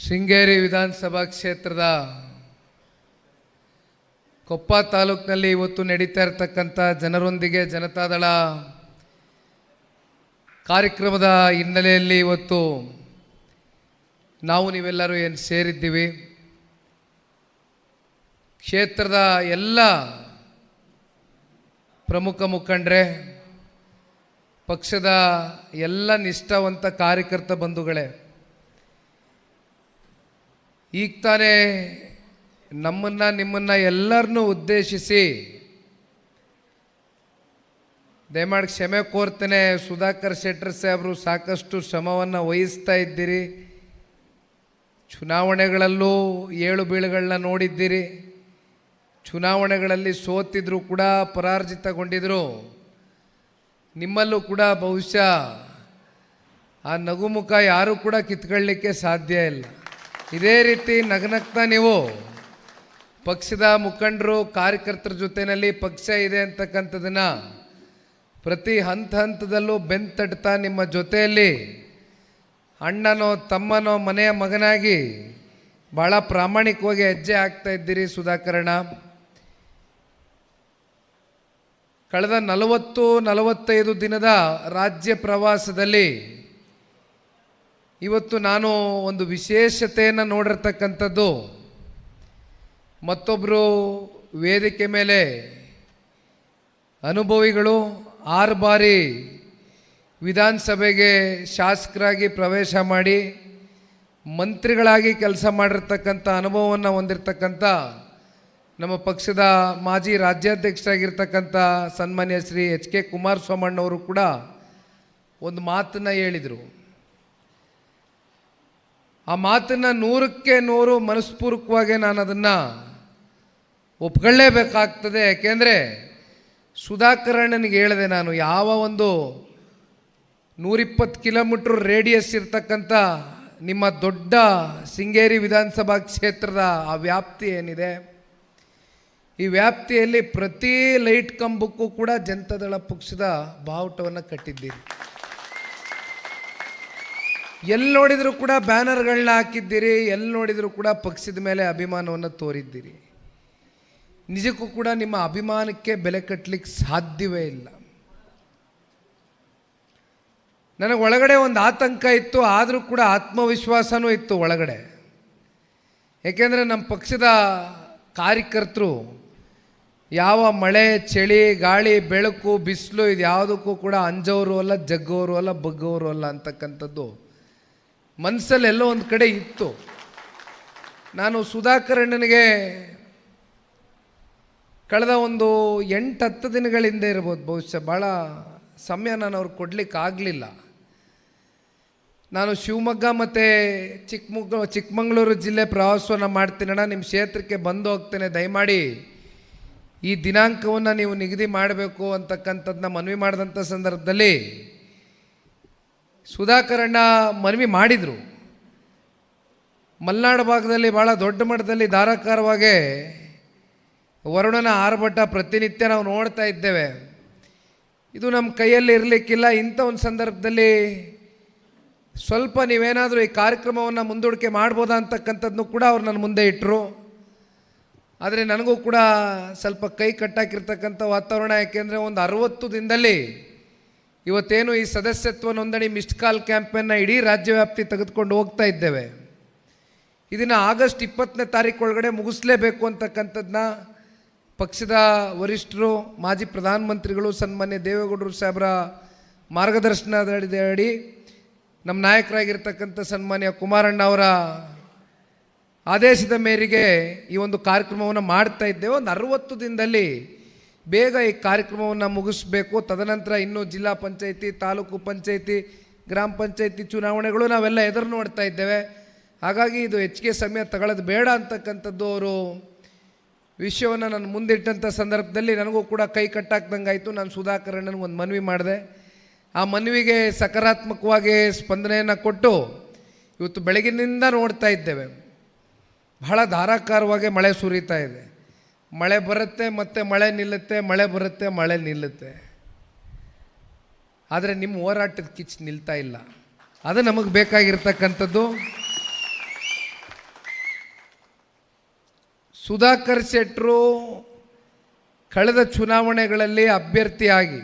ಶೃಂಗೇರಿ ವಿಧಾನಸಭಾ ಕ್ಷೇತ್ರದ ಕೊಪ್ಪ ತಾಲೂಕಿನಲ್ಲಿ ಇವತ್ತು ನಡೀತಾ ಇರತಕ್ಕಂಥ ಜನರೊಂದಿಗೆ ಜನತಾದಳ ಕಾರ್ಯಕ್ರಮದ ಹಿನ್ನೆಲೆಯಲ್ಲಿ ಇವತ್ತು ನಾವು ನೀವೆಲ್ಲರೂ ಏನು ಸೇರಿದ್ದೀವಿ. ಕ್ಷೇತ್ರದ ಎಲ್ಲ ಪ್ರಮುಖ ಮುಖಂಡರೇ, ಪಕ್ಷದ ಎಲ್ಲ ನಿಷ್ಠಾವಂತ ಕಾರ್ಯಕರ್ತ ಬಂಧುಗಳೇ, ಈಗ ತಾನೇ ನಿಮ್ಮನ್ನು ಎಲ್ಲರನ್ನೂ ಉದ್ದೇಶಿಸಿ ದಯಮಾಡಿ ಕ್ಷಮೆ ಕೋರ್ತೇನೆ. ಸುಧಾಕರ್ ಶೆಟ್ಟರ್ ಸಾಹೇಬರು ಸಾಕಷ್ಟು ಶ್ರಮವನ್ನು ವಹಿಸ್ತಾ ಇದ್ದೀರಿ. ಚುನಾವಣೆಗಳಲ್ಲೂ ಏಳು ಬೀಳುಗಳನ್ನ ನೋಡಿದ್ದೀರಿ. ಚುನಾವಣೆಗಳಲ್ಲಿ ಸೋತಿದ್ರು ಕೂಡ ಪರಾಜಿತಗೊಂಡಿದ್ರು. ನಿಮ್ಮಲ್ಲೂ ಕೂಡ ಬಹುಶಃ ಆ ನಗುಮುಖ ಯಾರೂ ಕೂಡ ಕಿತ್ಕೊಳ್ಳಲಿಕ್ಕೆ ಸಾಧ್ಯ ಇಲ್ಲ. ಇದೇ ರೀತಿ ನಗನಗ್ತಾ ನೀವು ಪಕ್ಷದ ಮುಖಂಡರು ಕಾರ್ಯಕರ್ತರ ಜೊತೆಯಲ್ಲಿ ಪಕ್ಷ ಇದೆ ಅಂತಕ್ಕಂಥದ್ದನ್ನು ಪ್ರತಿ ಹಂತದಲ್ಲೂ ಬೆಂತಡ್ತಾ ನಿಮ್ಮ ಜೊತೆಯಲ್ಲಿ ಅಣ್ಣನೋ ತಮ್ಮನೋ ಮನೆಯ ಮಗನಾಗಿ ಭಾಳ ಪ್ರಾಮಾಣಿಕವಾಗಿ ಹೆಜ್ಜೆ ಆಗ್ತಾ ಇದ್ದೀರಿ. ಸುಧಾಕರಣ, ಕಳೆದ 40-45 ದಿನದ ರಾಜ್ಯ ಪ್ರವಾಸದಲ್ಲಿ ಇವತ್ತು ನಾನು ಒಂದು ವಿಶೇಷತೆಯನ್ನು ನೋಡಿರ್ತಕ್ಕಂಥದ್ದು, ಮತ್ತೊಬ್ಬರು ವೇದಿಕೆ ಮೇಲೆ ಅನುಭವಿಗಳು 6 ಬಾರಿ ವಿಧಾನಸಭೆಗೆ ಶಾಸಕರಾಗಿ ಪ್ರವೇಶ ಮಾಡಿ ಮಂತ್ರಿಗಳಾಗಿ ಕೆಲಸ ಮಾಡಿರ್ತಕ್ಕಂಥ ಅನುಭವವನ್ನು ಹೊಂದಿರತಕ್ಕಂಥ ನಮ್ಮ ಪಕ್ಷದ ಮಾಜಿ ರಾಜ್ಯಾಧ್ಯಕ್ಷರಾಗಿರ್ತಕ್ಕಂಥ ಸನ್ಮಾನ್ಯ ಶ್ರೀ ಎಚ್ ಕೆ ಕುಮಾರಸ್ವಾಮಣ್ಣವರು ಕೂಡ ಒಂದು ಮಾತನ್ನು ಹೇಳಿದರು. ಆ ಮಾತನ್ನು 100ಕ್ಕೆ 100 ಮನಸ್ಪೂರ್ವಕವಾಗಿ ನಾನು ಅದನ್ನು ಒಪ್ಕೊಳ್ಳೇಬೇಕಾಗ್ತದೆ. ಯಾಕೆಂದರೆ ಸುಧಾಕರಣ್ಣನಿಗೆ ಹೇಳಿದೆ ನಾನು, ಯಾವ ಒಂದು 120 ಕಿಲೋಮೀಟ್ರ್ ರೇಡಿಯಸ್ ಇರ್ತಕ್ಕಂಥ ನಿಮ್ಮ ದೊಡ್ಡ ಶೃಂಗೇರಿ ವಿಧಾನಸಭಾ ಕ್ಷೇತ್ರದ ಆ ವ್ಯಾಪ್ತಿ ಏನಿದೆ, ಈ ವ್ಯಾಪ್ತಿಯಲ್ಲಿ ಪ್ರತಿ ಲೈಟ್ ಕಂಬಕ್ಕೂ ಕೂಡ ಜನತಾದಳ ಪಕ್ಷದ ಬಾವುಟವನ್ನು ಕಟ್ಟಿದ್ದೀರಿ. ಎಲ್ಲಿ ನೋಡಿದರೂ ಕೂಡ ಬ್ಯಾನರ್ಗಳನ್ನ ಹಾಕಿದ್ದೀರಿ. ಎಲ್ಲಿ ನೋಡಿದರೂ ಕೂಡ ಪಕ್ಷದ ಮೇಲೆ ಅಭಿಮಾನವನ್ನು ತೋರಿದ್ದೀರಿ. ನಿಜಕ್ಕೂ ಕೂಡ ನಿಮ್ಮ ಅಭಿಮಾನಕ್ಕೆ ಬೆಲೆ ಕಟ್ಟಲಿಕ್ಕೆ ಸಾಧ್ಯವೇ ಇಲ್ಲ. ನನಗೆ ಒಳಗಡೆ ಒಂದು ಆತಂಕ ಇತ್ತು, ಆದರೂ ಕೂಡ ಆತ್ಮವಿಶ್ವಾಸನೂ ಇತ್ತು ಒಳಗಡೆ. ಏಕೆಂದರೆ ನಮ್ಮ ಪಕ್ಷದ ಕಾರ್ಯಕರ್ತರು ಯಾವ ಮಳೆ, ಚಳಿ, ಗಾಳಿ, ಬೆಳಕು, ಬಿಸಿಲು ಇದು ಯಾವುದಕ್ಕೂ ಕೂಡ ಅಂಜೋರು ಅಲ್ಲ, ಜಗ್ಗೋರು ಅಲ್ಲ, ಬಗ್ಗೋರು ಅಲ್ಲ ಅಂತಕ್ಕಂಥದ್ದು ಮನಸ್ಸಲ್ಲಿ ಎಲ್ಲೋ ಒಂದು ಕಡೆ ಇತ್ತು. ನಾನು ಸುಧಾಕರಣ್ಣನಿಗೆ ಕಳೆದ ಒಂದು 8-10 ದಿನಗಳಿಂದ ಇರ್ಬೋದು, ಬಹುಶಃ ಭಾಳ ಸಮಯ ನಾನು ಅವ್ರಿಗೆ ಕೊಡಲಿಕ್ಕೆ ಆಗಲಿಲ್ಲ. ನಾನು ಶಿವಮೊಗ್ಗ ಮತ್ತು ಚಿಕ್ಕಮಗಳೂರು ಜಿಲ್ಲೆ ಪ್ರವಾಸವನ್ನು ಮಾಡ್ತೀನಣ್ಣ, ನಿಮ್ಮ ಕ್ಷೇತ್ರಕ್ಕೆ ಬಂದು ಹೋಗ್ತೇನೆ, ದಯಮಾಡಿ ಈ ದಿನಾಂಕವನ್ನು ನೀವು ನಿಗದಿ ಮಾಡಬೇಕು ಅಂತಕ್ಕಂಥದ್ದನ್ನ ಮನವಿ ಮಾಡಿದಂಥ ಸಂದರ್ಭದಲ್ಲಿ ಸುಧಾಕರಣ್ಣ ಮನವಿ ಮಾಡಿದರು. ಮಲೆನಾಡು ಭಾಗದಲ್ಲಿ ಭಾಳ ದೊಡ್ಡ ಮಟ್ಟದಲ್ಲಿ ಧಾರಾಕಾರವಾಗಿ ವರುಣನ ಆರ್ಭಟ ಪ್ರತಿನಿತ್ಯ ನಾವು ನೋಡ್ತಾ ಇದ್ದೇವೆ. ಇದು ನಮ್ಮ ಕೈಯಲ್ಲಿ ಇರಲಿಕ್ಕಿಲ್ಲ. ಇಂಥ ಒಂದು ಸಂದರ್ಭದಲ್ಲಿ ಸ್ವಲ್ಪ ನೀವೇನಾದರೂ ಈ ಕಾರ್ಯಕ್ರಮವನ್ನು ಮುಂದೂಡಿಕೆ ಮಾಡ್ಬೋದಾ ಅಂತಕ್ಕಂಥದ್ದನ್ನು ಕೂಡ ಅವ್ರು ನನ್ನ ಮುಂದೆ ಇಟ್ಟರು. ಆದರೆ ನನಗೂ ಕೂಡ ಸ್ವಲ್ಪ ಕೈ ಕಟ್ಟಾಕಿರ್ತಕ್ಕಂಥ ವಾತಾವರಣ. ಯಾಕೆಂದರೆ ಒಂದು 60 ದಿನದಲ್ಲಿ ಇವತ್ತೇನು ಈ ಸದಸ್ಯತ್ವ ನೋಂದಣಿ ಮಿಸ್ಡ್ ಕಾಲ್ ಕ್ಯಾಂಪೇನ್ನ ಇಡೀ ರಾಜ್ಯವ್ಯಾಪ್ತಿ ತೆಗೆದುಕೊಂಡು ಹೋಗ್ತಾ ಇದ್ದೇವೆ. ಇದನ್ನು ಆಗಸ್ಟ್ 20ನೇ ತಾರೀಕು ಒಳಗಡೆ ಮುಗಿಸ್ಲೇಬೇಕು ಅಂತಕ್ಕಂಥದ್ದನ್ನ ಪಕ್ಷದ ವರಿಷ್ಠರು, ಮಾಜಿ ಪ್ರಧಾನಮಂತ್ರಿಗಳು ಸನ್ಮಾನ್ಯ ದೇವೇಗೌಡರು ಸಾಹೇಬರ ಮಾರ್ಗದರ್ಶನದಡಿ ನಮ್ಮ ನಾಯಕರಾಗಿರ್ತಕ್ಕಂಥ ಸನ್ಮಾನ್ಯ ಕುಮಾರಣ್ಣ ಅವರ ಆದೇಶದ ಮೇರೆಗೆ ಈ ಒಂದು ಕಾರ್ಯಕ್ರಮವನ್ನು ಮಾಡ್ತಾ ಇದ್ದೇವೆ. ಒಂದು 60 ದಿನದಲ್ಲಿ ಬೇಗ ಈ ಕಾರ್ಯಕ್ರಮವನ್ನು ಮುಗಿಸ್ಬೇಕು. ತದನಂತರ ಇನ್ನೂ ಜಿಲ್ಲಾ ಪಂಚಾಯಿತಿ, ತಾಲೂಕು ಪಂಚಾಯಿತಿ, ಗ್ರಾಮ ಪಂಚಾಯಿತಿ ಚುನಾವಣೆಗಳು ನಾವೆಲ್ಲ ಎದುರು ನೋಡ್ತಾ ಇದ್ದೇವೆ. ಹಾಗಾಗಿ ಇದು ಹೆಚ್ಚಿಗೆ ಸಮಯ ತಗೊಳ್ಳೋದು ಬೇಡ ಅಂತಕ್ಕಂಥದ್ದು ಅವರು ವಿಷಯವನ್ನು ನಾನು ಮುಂದಿಟ್ಟಂಥ ಸಂದರ್ಭದಲ್ಲಿ ನನಗೂ ಕೂಡ ಕೈ ಕಟ್ಟಾಕ್ದಂಗೆ ಆಯಿತು. ನಾನು ಸುಧಾಕರಣ್ಣನಿಗೆ ಒಂದು ಮನವಿ ಮಾಡಿದೆ. ಆ ಮನವಿಗೆ ಸಕಾರಾತ್ಮಕವಾಗಿ ಸ್ಪಂದನೆಯನ್ನು ಕೊಟ್ಟು ಇವತ್ತು ಬೆಳಗಿನಿಂದ ನೋಡ್ತಾ ಇದ್ದೇವೆ, ಬಹಳ ಧಾರಾಕಾರವಾಗಿ ಮಳೆ ಸುರಿತಾ ಇದೆ. ಮಳೆ ಬರುತ್ತೆ, ಮತ್ತೆ ಮಳೆ ನಿಲ್ಲುತ್ತೆ, ಮಳೆ ಬರುತ್ತೆ, ಮಳೆ ನಿಲ್ಲುತ್ತೆ. ಆದರೆ ನಿಮ್ಮ ಹೋರಾಟದ ಕಿಚ್ಚು ನಿಲ್ತಾ ಇಲ್ಲ. ಅದು ನಮಗೆ ಬೇಕಾಗಿರ್ತಕ್ಕಂಥದ್ದು. ಸುಧಾಕರ್ ಶೆಟ್ಟರು ಕಳೆದ ಚುನಾವಣೆಗಳಲ್ಲಿ ಅಭ್ಯರ್ಥಿಯಾಗಿ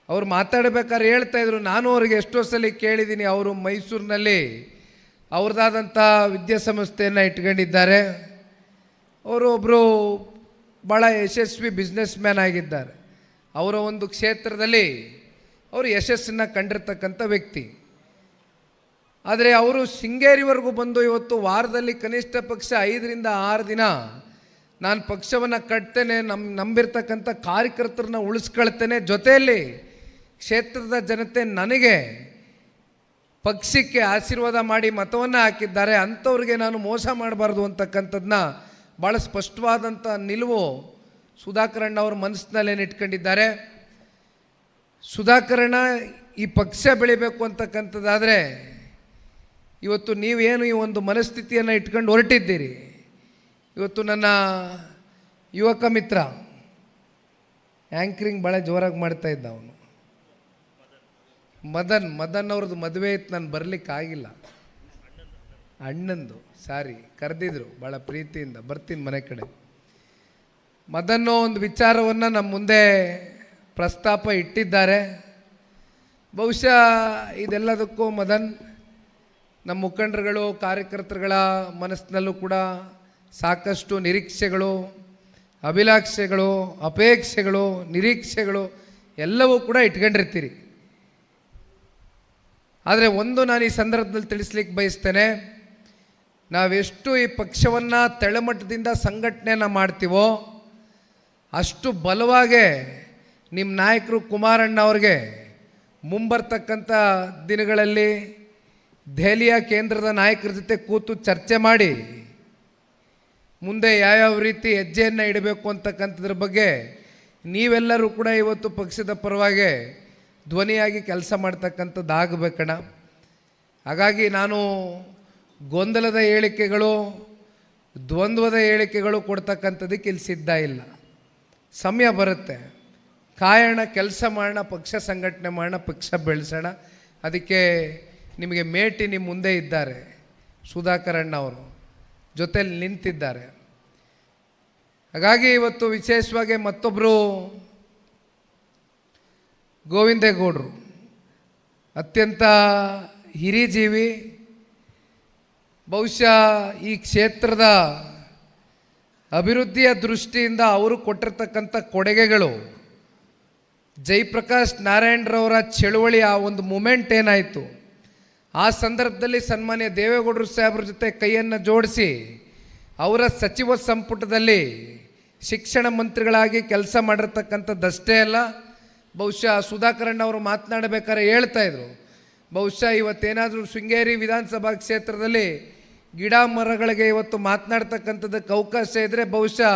ಅವ್ರು ಮಾತಾಡಬೇಕಾದ್ರೆ ಹೇಳ್ತಾಯಿದ್ರು, ನಾನು ಅವ್ರಿಗೆ ಎಷ್ಟೋ ಸಲ ಕೇಳಿದ್ದೀನಿ. ಅವರು ಮೈಸೂರಿನಲ್ಲಿ ಅವ್ರದ್ದಾದಂಥ ವಿದ್ಯಾಸಂಸ್ಥೆಯನ್ನು ಇಟ್ಕೊಂಡಿದ್ದಾರೆ. ಅವರು ಒಬ್ಬರು ಭಾಳ ಯಶಸ್ವಿ ಬಿಸ್ನೆಸ್ ಮ್ಯಾನ್ ಆಗಿದ್ದಾರೆ. ಅವರ ಒಂದು ಕ್ಷೇತ್ರದಲ್ಲಿ ಅವರು ಯಶಸ್ಸನ್ನು ಕಂಡಿರ್ತಕ್ಕಂಥ ವ್ಯಕ್ತಿ. ಆದರೆ ಅವರು ಶೃಂಗೇರಿವರೆಗೂ ಬಂದು ಇವತ್ತು ವಾರದಲ್ಲಿ ಕನಿಷ್ಠ ಪಕ್ಷ 5ರಿಂದ 6 ದಿನ ನಾನು ಪಕ್ಷವನ್ನು ಕಟ್ತೇನೆ, ನಂಬಿರ್ತಕ್ಕಂಥ ಕಾರ್ಯಕರ್ತರನ್ನ ಉಳಿಸ್ಕೊಳ್ತೇನೆ, ಜೊತೆಯಲ್ಲಿ ಕ್ಷೇತ್ರದ ಜನತೆ ನನಗೆ ಪಕ್ಷಕ್ಕೆ ಆಶೀರ್ವಾದ ಮಾಡಿ ಮತವನ್ನು ಹಾಕಿದ್ದಾರೆ, ಅಂಥವ್ರಿಗೆ ನಾನು ಮೋಸ ಮಾಡಬಾರ್ದು ಅಂತಕ್ಕಂಥದ್ದನ್ನ ಭಾಳ ಸ್ಪಷ್ಟವಾದಂಥ ನಿಲುವು ಸುಧಾಕರಣ್ಣ ಅವ್ರ ಮನಸ್ಸಿನಲ್ಲೇನು ಇಟ್ಕೊಂಡಿದ್ದಾರೆ. ಸುಧಾಕರಣ್ಣ ಈ ಪಕ್ಷ ಬೆಳಿಬೇಕು ಅಂತಕ್ಕಂಥದ್ದಾದರೆ ಇವತ್ತು ನೀವೇನು ಈ ಒಂದು ಮನಸ್ಥಿತಿಯನ್ನು ಇಟ್ಕೊಂಡು ಹೊರಟಿದ್ದೀರಿ. ಇವತ್ತು ನನ್ನ ಯುವಕ ಮಿತ್ರ ಆ್ಯಂಕರಿಂಗ್ ಭಾಳ ಜೋರಾಗಿ ಮಾಡ್ತಾಯಿದ್ದ, ಅವನು ಮದನ್ ಅವ್ರದ್ದು ಮದುವೆ ಇತ್ತು, ನಾನು ಬರಲಿಕ್ಕಾಗಿಲ್ಲ. ಅಣ್ಣಂದು ಸಾರಿ ಕರೆದಿದ್ರು ಭಾಳ ಪ್ರೀತಿಯಿಂದ, ಬರ್ತೀನಿ ಮನೆ ಕಡೆ. ಮದನ್ನೋ ಒಂದು ವಿಚಾರವನ್ನು ನಮ್ಮ ಮುಂದೆ ಪ್ರಸ್ತಾಪ ಇಟ್ಟಿದ್ದಾರೆ. ಬಹುಶಃ ಇದೆಲ್ಲದಕ್ಕೂ ಮದನ್ ನಮ್ಮ ಮುಖಂಡರುಗಳು ಕಾರ್ಯಕರ್ತರುಗಳ ಮನಸ್ಸಿನಲ್ಲೂ ಕೂಡ ಸಾಕಷ್ಟು ನಿರೀಕ್ಷೆಗಳು, ಅಭಿಲಾಷೆಗಳು, ಅಪೇಕ್ಷೆಗಳು, ನಿರೀಕ್ಷೆಗಳು ಎಲ್ಲವೂ ಕೂಡ ಇಟ್ಕೊಂಡಿರ್ತೀರಿ. ಆದರೆ ಒಂದು ನಾನು ಈ ಸಂದರ್ಭದಲ್ಲಿ ತಿಳಿಸ್ಲಿಕ್ಕೆ ಬಯಸ್ತೇನೆ, ನಾವೆಷ್ಟು ಈ ಪಕ್ಷವನ್ನು ತೆಳಮಟ್ಟದಿಂದ ಸಂಘಟನೆಯನ್ನು ಮಾಡ್ತೀವೋ ಅಷ್ಟು ಬಲವಾಗೇ ನಿಮ್ಮ ನಾಯಕರು ಕುಮಾರಣ್ಣ ಅವ್ರಿಗೆ ಮುಂಬರ್ತಕ್ಕಂಥ ದಿನಗಳಲ್ಲಿ ದೆಹಲಿಯ ಕೇಂದ್ರದ ನಾಯಕರ ಜೊತೆ ಕೂತು ಚರ್ಚೆ ಮಾಡಿ ಮುಂದೆ ಯಾವ್ಯಾವ ರೀತಿ ಹೆಜ್ಜೆಯನ್ನು ಇಡಬೇಕು ಅಂತಕ್ಕಂಥದ್ರ ಬಗ್ಗೆ ನೀವೆಲ್ಲರೂ ಕೂಡ ಇವತ್ತು ಪಕ್ಷದ ಪರವಾಗಿ ಧ್ವನಿಯಾಗಿ ಕೆಲಸ ಮಾಡ್ತಕ್ಕಂಥದ್ದು ಆಗಬೇಕಣ್ಣ. ಹಾಗಾಗಿ ನಾನು ಗೊಂದಲದ ಹೇಳಿಕೆಗಳು, ದ್ವಂದ್ವದ ಹೇಳಿಕೆಗಳು ಕೊಡ್ತಕ್ಕಂಥದ್ದಕ್ಕೆ ಇಲ್ಲಿ ಸಿದ್ಧ ಇಲ್ಲ. ಸಮಯ ಬರುತ್ತೆ, ಕಾಯೋಣ, ಕೆಲಸ ಮಾಡೋಣ, ಪಕ್ಷ ಸಂಘಟನೆ ಮಾಡೋಣ, ಪಕ್ಷ ಬೆಳೆಸೋಣ. ಅದಕ್ಕೆ ನಿಮಗೆ ಮೇಟಿ ನಿಮ್ಮ ಮುಂದೆ ಇದ್ದಾರೆ, ಸುಧಾಕರಣ್ಣ ಅವರು ಜೊತೆಯಲ್ಲಿ ನಿಂತಿದ್ದಾರೆ. ಹಾಗಾಗಿ ಇವತ್ತು ವಿಶೇಷವಾಗಿ ಮತ್ತೊಬ್ಬರು ಗೋವಿಂದೇಗೌಡರು ಅತ್ಯಂತ ಹಿರಿಜೀವಿ, ಬಹುಶಃ ಈ ಕ್ಷೇತ್ರದ ಅಭಿವೃದ್ಧಿಯ ದೃಷ್ಟಿಯಿಂದ ಅವರು ಕೊಟ್ಟಿರ್ತಕ್ಕಂಥ ಕೊಡುಗೆಗಳು, ಜಯಪ್ರಕಾಶ್ ನಾರಾಯಣರವರ ಚಳುವಳಿ ಆ ಒಂದು ಮೂಮೆಂಟ್ ಏನಾಯಿತು, ಆ ಸಂದರ್ಭದಲ್ಲಿ ಸನ್ಮಾನ್ಯ ದೇವೇಗೌಡರು ಸಾಹೇಬ್ರ ಜೊತೆ ಕೈಯನ್ನು ಜೋಡಿಸಿ ಅವರ ಸಚಿವ ಸಂಪುಟದಲ್ಲಿ ಶಿಕ್ಷಣ ಮಂತ್ರಿಗಳಾಗಿ ಕೆಲಸ ಮಾಡಿರ್ತಕ್ಕಂಥದ್ದಷ್ಟೇ ಅಲ್ಲ, ಬಹುಶಃ ಸುಧಾಕರಣ್ಣ ಅವರು ಮಾತನಾಡಬೇಕಾದ್ರೆ ಹೇಳ್ತಾಯಿದ್ರು, ಬಹುಶಃ ಇವತ್ತೇನಾದರೂ ಶೃಂಗೇರಿ ವಿಧಾನಸಭಾ ಕ್ಷೇತ್ರದಲ್ಲಿ ಗಿಡ ಮರಗಳಿಗೆ ಇವತ್ತು ಮಾತನಾಡ್ತಕ್ಕಂಥದ್ದಕ್ಕೆ ಅವಕಾಶ ಇದ್ದರೆ ಬಹುಶಃ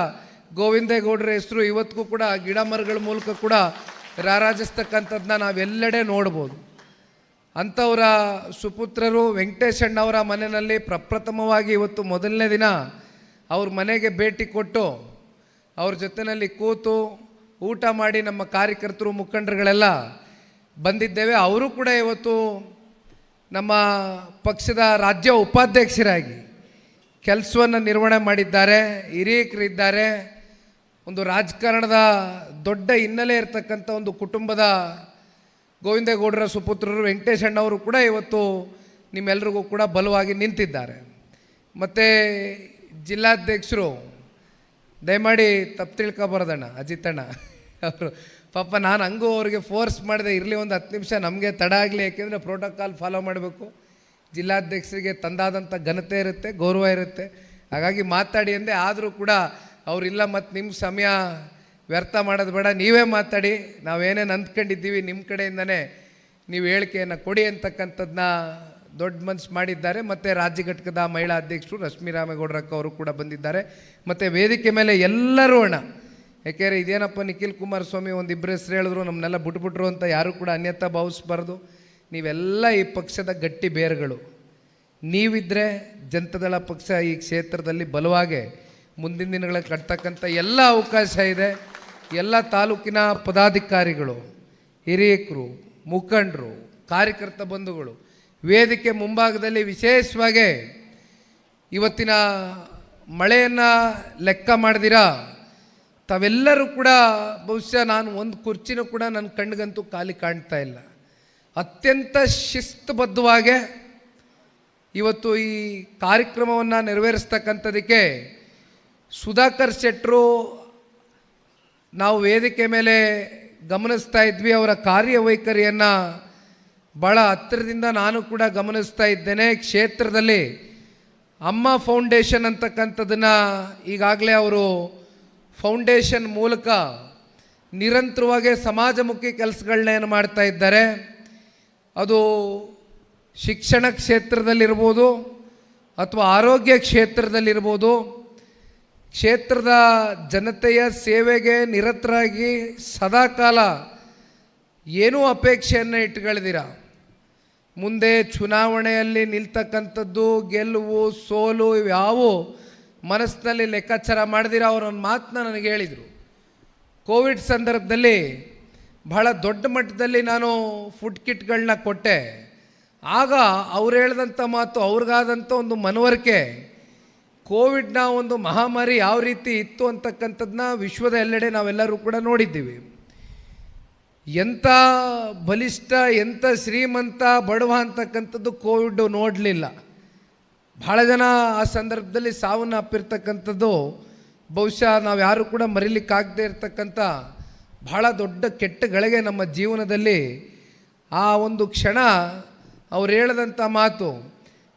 ಗೋವಿಂದೇಗೌಡರ ಹೆಸರು ಇವತ್ತಿಗೂ ಕೂಡ ಗಿಡ ಮರಗಳ ಮೂಲಕ ಕೂಡ ರಾರಾಜಿಸ್ತಕ್ಕಂಥದ್ದನ್ನ ನಾವೆಲ್ಲೆಡೆ ನೋಡ್ಬೋದು. ಅಂಥವರ ಸುಪುತ್ರರು ವೆಂಕಟೇಶಣ್ಣವರ ಮನೆಯಲ್ಲಿ ಪ್ರಪ್ರಥಮವಾಗಿ ಇವತ್ತು ಮೊದಲನೇ ದಿನ ಅವ್ರ ಮನೆಗೆ ಭೇಟಿ ಕೊಟ್ಟು ಅವ್ರ ಜೊತೆಯಲ್ಲಿ ಕೂತು ಊಟ ಮಾಡಿ ನಮ್ಮ ಕಾರ್ಯಕರ್ತರು ಮುಖಂಡರುಗಳೆಲ್ಲ ಬಂದಿದ್ದೇವೆ. ಅವರು ಕೂಡ ಇವತ್ತು ನಮ್ಮ ಪಕ್ಷದ ರಾಜ್ಯ ಉಪಾಧ್ಯಕ್ಷರಾಗಿ ಕೆಲಸವನ್ನು ನಿರ್ವಹಣೆ ಮಾಡಿದ್ದಾರೆ, ಹಿರಿಯರಿದ್ದಾರೆ. ಒಂದು ರಾಜಕಾರಣದ ದೊಡ್ಡ ಹಿನ್ನೆಲೆ ಇರತಕ್ಕಂಥ ಒಂದು ಕುಟುಂಬದ ಗೋವಿಂದೇಗೌಡರ ಸುಪುತ್ರರು ವೆಂಕಟೇಶಣ್ಣವರು ಕೂಡ ಇವತ್ತು ನಿಮ್ಮೆಲ್ರಿಗೂ ಕೂಡ ಬಲವಾಗಿ ನಿಂತಿದ್ದಾರೆ. ಮತ್ತು ಜಿಲ್ಲಾಧ್ಯಕ್ಷರು ದಯಮಾಡಿ ತಪ್ಪು ತಿಳ್ಕೊಬಾರ್ದಣ್ಣ, ಅಜಿತಣ್ಣ ಅವರು ಪಾಪ ನಾನು ಹಂಗೂ ಅವ್ರಿಗೆ ಫೋರ್ಸ್ ಮಾಡಿದೆ, ಇರಲಿ ಒಂದು 10 ನಿಮಿಷ ನಮಗೆ ತಡ ಆಗಲಿ, ಯಾಕೆಂದರೆ ಪ್ರೋಟೋಕಾಲ್ ಫಾಲೋ ಮಾಡಬೇಕು, ಜಿಲ್ಲಾಧ್ಯಕ್ಷರಿಗೆ ತಂದಾದಂಥ ಘನತೆ ಇರುತ್ತೆ, ಗೌರವ ಇರುತ್ತೆ. ಹಾಗಾಗಿ ಮಾತಾಡಿ ಅಂದೆ, ಆದರೂ ಕೂಡ ಅವರಿಲ್ಲ, ಮತ್ತು ನಿಮ್ಮ ಸಮಯ ವ್ಯರ್ಥ ಮಾಡೋದು ಬೇಡ, ನೀವೇ ಮಾತಾಡಿ, ನಾವೇನೇನು ಅಂದ್ಕೊಂಡಿದ್ದೀವಿ ನಿಮ್ಮ ಕಡೆಯಿಂದನೇ ನೀವು ಹೇಳಿಕೆಯನ್ನು ಕೊಡಿ ಅಂತಕ್ಕಂಥದ್ದನ್ನ ದೊಡ್ಡ ಮನಸ್ಸು ಮಾಡಿದ್ದಾರೆ. ಮತ್ತು ರಾಜ್ಯ ಘಟಕದ ಮಹಿಳಾ ಅಧ್ಯಕ್ಷರು ರಶ್ಮಿ ರಾಮೇಗೌಡರಕ್ಕ ಅವರು ಕೂಡ ಬಂದಿದ್ದಾರೆ. ಮತ್ತು ವೇದಿಕೆ ಮೇಲೆ ಎಲ್ಲರೂ ಅಣ್ಣ, ಯಾಕೆಂದರೆ ಇದೇನಪ್ಪ ನಿಖಿಲ್ ಕುಮಾರಸ್ವಾಮಿ ಒಂದಿಬ್ಬರು ಹೆಸರು ಹೇಳಿದ್ರು ನಮ್ಮನ್ನೆಲ್ಲ ಬಿಟ್ಬಿಟ್ರು ಅಂತ ಯಾರೂ ಕೂಡ ಅನ್ಯತಾ ಭಾವಿಸ್ಬಾರ್ದು. ನೀವೆಲ್ಲ ಈ ಪಕ್ಷದ ಗಟ್ಟಿ ಬೇರುಗಳು, ನೀವಿದ್ದರೆ ಜನತಾದಳ ಪಕ್ಷ ಈ ಕ್ಷೇತ್ರದಲ್ಲಿ ಬಲವಾಗಿ ಮುಂದಿನ ದಿನಗಳಲ್ಲಿ ಕಟ್ತಕ್ಕಂಥ ಎಲ್ಲ ಅವಕಾಶ ಇದೆ. ಎಲ್ಲ ತಾಲೂಕಿನ ಪದಾಧಿಕಾರಿಗಳು, ಹಿರಿಯಕರು, ಮುಖಂಡರು, ಕಾರ್ಯಕರ್ತ ಬಂಧುಗಳು ವೇದಿಕೆ ಮುಂಭಾಗದಲ್ಲಿ ವಿಶೇಷವಾಗಿ ಇವತ್ತಿನ ಮಳೆಯನ್ನು ಲೆಕ್ಕ ಮಾಡ್ದಿರಾ ತಾವೆಲ್ಲರೂ ಕೂಡ ಬಹುಶಃ ನಾನು ಒಂದು ಕುರ್ಚಿನೂ ಕೂಡ ನನ್ನ ಕಣ್ಣಿಗಂತೂ ಖಾಲಿ ಕಾಣ್ತಾ ಇಲ್ಲ. ಅತ್ಯಂತ ಶಿಸ್ತುಬದ್ಧವಾಗಿ ಇವತ್ತು ಈ ಕಾರ್ಯಕ್ರಮವನ್ನು ನೆರವೇರಿಸ್ತಕ್ಕಂಥದಕ್ಕೆ ಸುಧಾಕರ್ ಶೆಟ್ಟರು ನಾವು ವೇದಿಕೆ ಮೇಲೆ ಗಮನಿಸ್ತಾ ಇದ್ವಿ. ಅವರ ಕಾರ್ಯವೈಖರಿಯನ್ನು ಭಾಳ ಹತ್ತಿರದಿಂದ ನಾನು ಕೂಡ ಗಮನಿಸ್ತಾ ಇದ್ದೇನೆ. ಕ್ಷೇತ್ರದಲ್ಲಿ ಅಮ್ಮ ಫೌಂಡೇಶನ್ ಅಂತಕ್ಕಂಥದ್ದನ್ನು ಈಗಾಗಲೇ ಅವರು ಫೌಂಡೇಶನ್ ಮೂಲಕ ನಿರಂತರವಾಗಿ ಸಮಾಜಮುಖಿ ಕೆಲಸಗಳನ್ನೇನು ಮಾಡ್ತಾ ಇದ್ದಾರೆ. ಅದು ಶಿಕ್ಷಣ ಕ್ಷೇತ್ರದಲ್ಲಿರ್ಬೋದು ಅಥವಾ ಆರೋಗ್ಯ ಕ್ಷೇತ್ರದಲ್ಲಿರ್ಬೋದು, ಕ್ಷೇತ್ರದ ಜನತೆಯ ಸೇವೆಗೆ ನಿರತರಾಗಿ ಸದಾಕಾಲ ಏನೂ ಅಪೇಕ್ಷೆಯನ್ನು ಇಟ್ಕೊಳ್ದಿರ ಮುಂದೆ ಚುನಾವಣೆಯಲ್ಲಿ ನಿಲ್ತಕ್ಕಂಥದ್ದು, ಗೆಲುವು ಸೋಲು ಇವ್ಯಾವು ಮನಸ್ಸಿನಲ್ಲಿ ಲೆಕ್ಕಾಚಾರ ಮಾಡ್ದಿರ ಅವರೊಂದು ಮಾತನ್ನ ನನಗೆ ಹೇಳಿದರು. ಕೋವಿಡ್ ಸಂದರ್ಭದಲ್ಲಿ ಬಹಳ ದೊಡ್ಡ ಮಟ್ಟದಲ್ಲಿ ನಾನು ಫುಡ್ ಕಿಟ್ಗಳನ್ನ ಕೊಟ್ಟೆ. ಆಗ ಅವ್ರು ಹೇಳಿದಂಥ ಮಾತು, ಅವ್ರಿಗಾದಂಥ ಒಂದು ಮನವರಿಕೆ, ಕೋವಿಡ್ನ ಒಂದು ಮಹಾಮಾರಿ ಯಾವ ರೀತಿ ಇತ್ತು ಅಂತಕ್ಕಂಥದ್ದನ್ನ ವಿಶ್ವದ ಎಲ್ಲೆಡೆ ನಾವೆಲ್ಲರೂ ಕೂಡ ನೋಡಿದ್ದೀವಿ. ಎಂಥ ಬಲಿಷ್ಠ, ಎಂಥ ಶ್ರೀಮಂತ, ಬಡವ ಅಂತಕ್ಕಂಥದ್ದು ಕೋವಿಡ್ ನೋಡಲಿಲ್ಲ. ಭಾಳ ಜನ ಆ ಸಂದರ್ಭದಲ್ಲಿ ಸಾವನ್ನು ಅಪ್ಪಿರ್ತಕ್ಕಂಥದ್ದು ಬಹುಶಃ ನಾವು ಯಾರು ಕೂಡ ಮರಿಲಿಕ್ಕಾಗದೇ ಇರತಕ್ಕಂಥ ಭಾಳ ದೊಡ್ಡ ಕೆಟ್ಟ ಗಳಿಗೆ ನಮ್ಮ ಜೀವನದಲ್ಲಿ. ಆ ಒಂದು ಕ್ಷಣ ಅವ್ರು ಹೇಳಿದಂಥ ಮಾತು,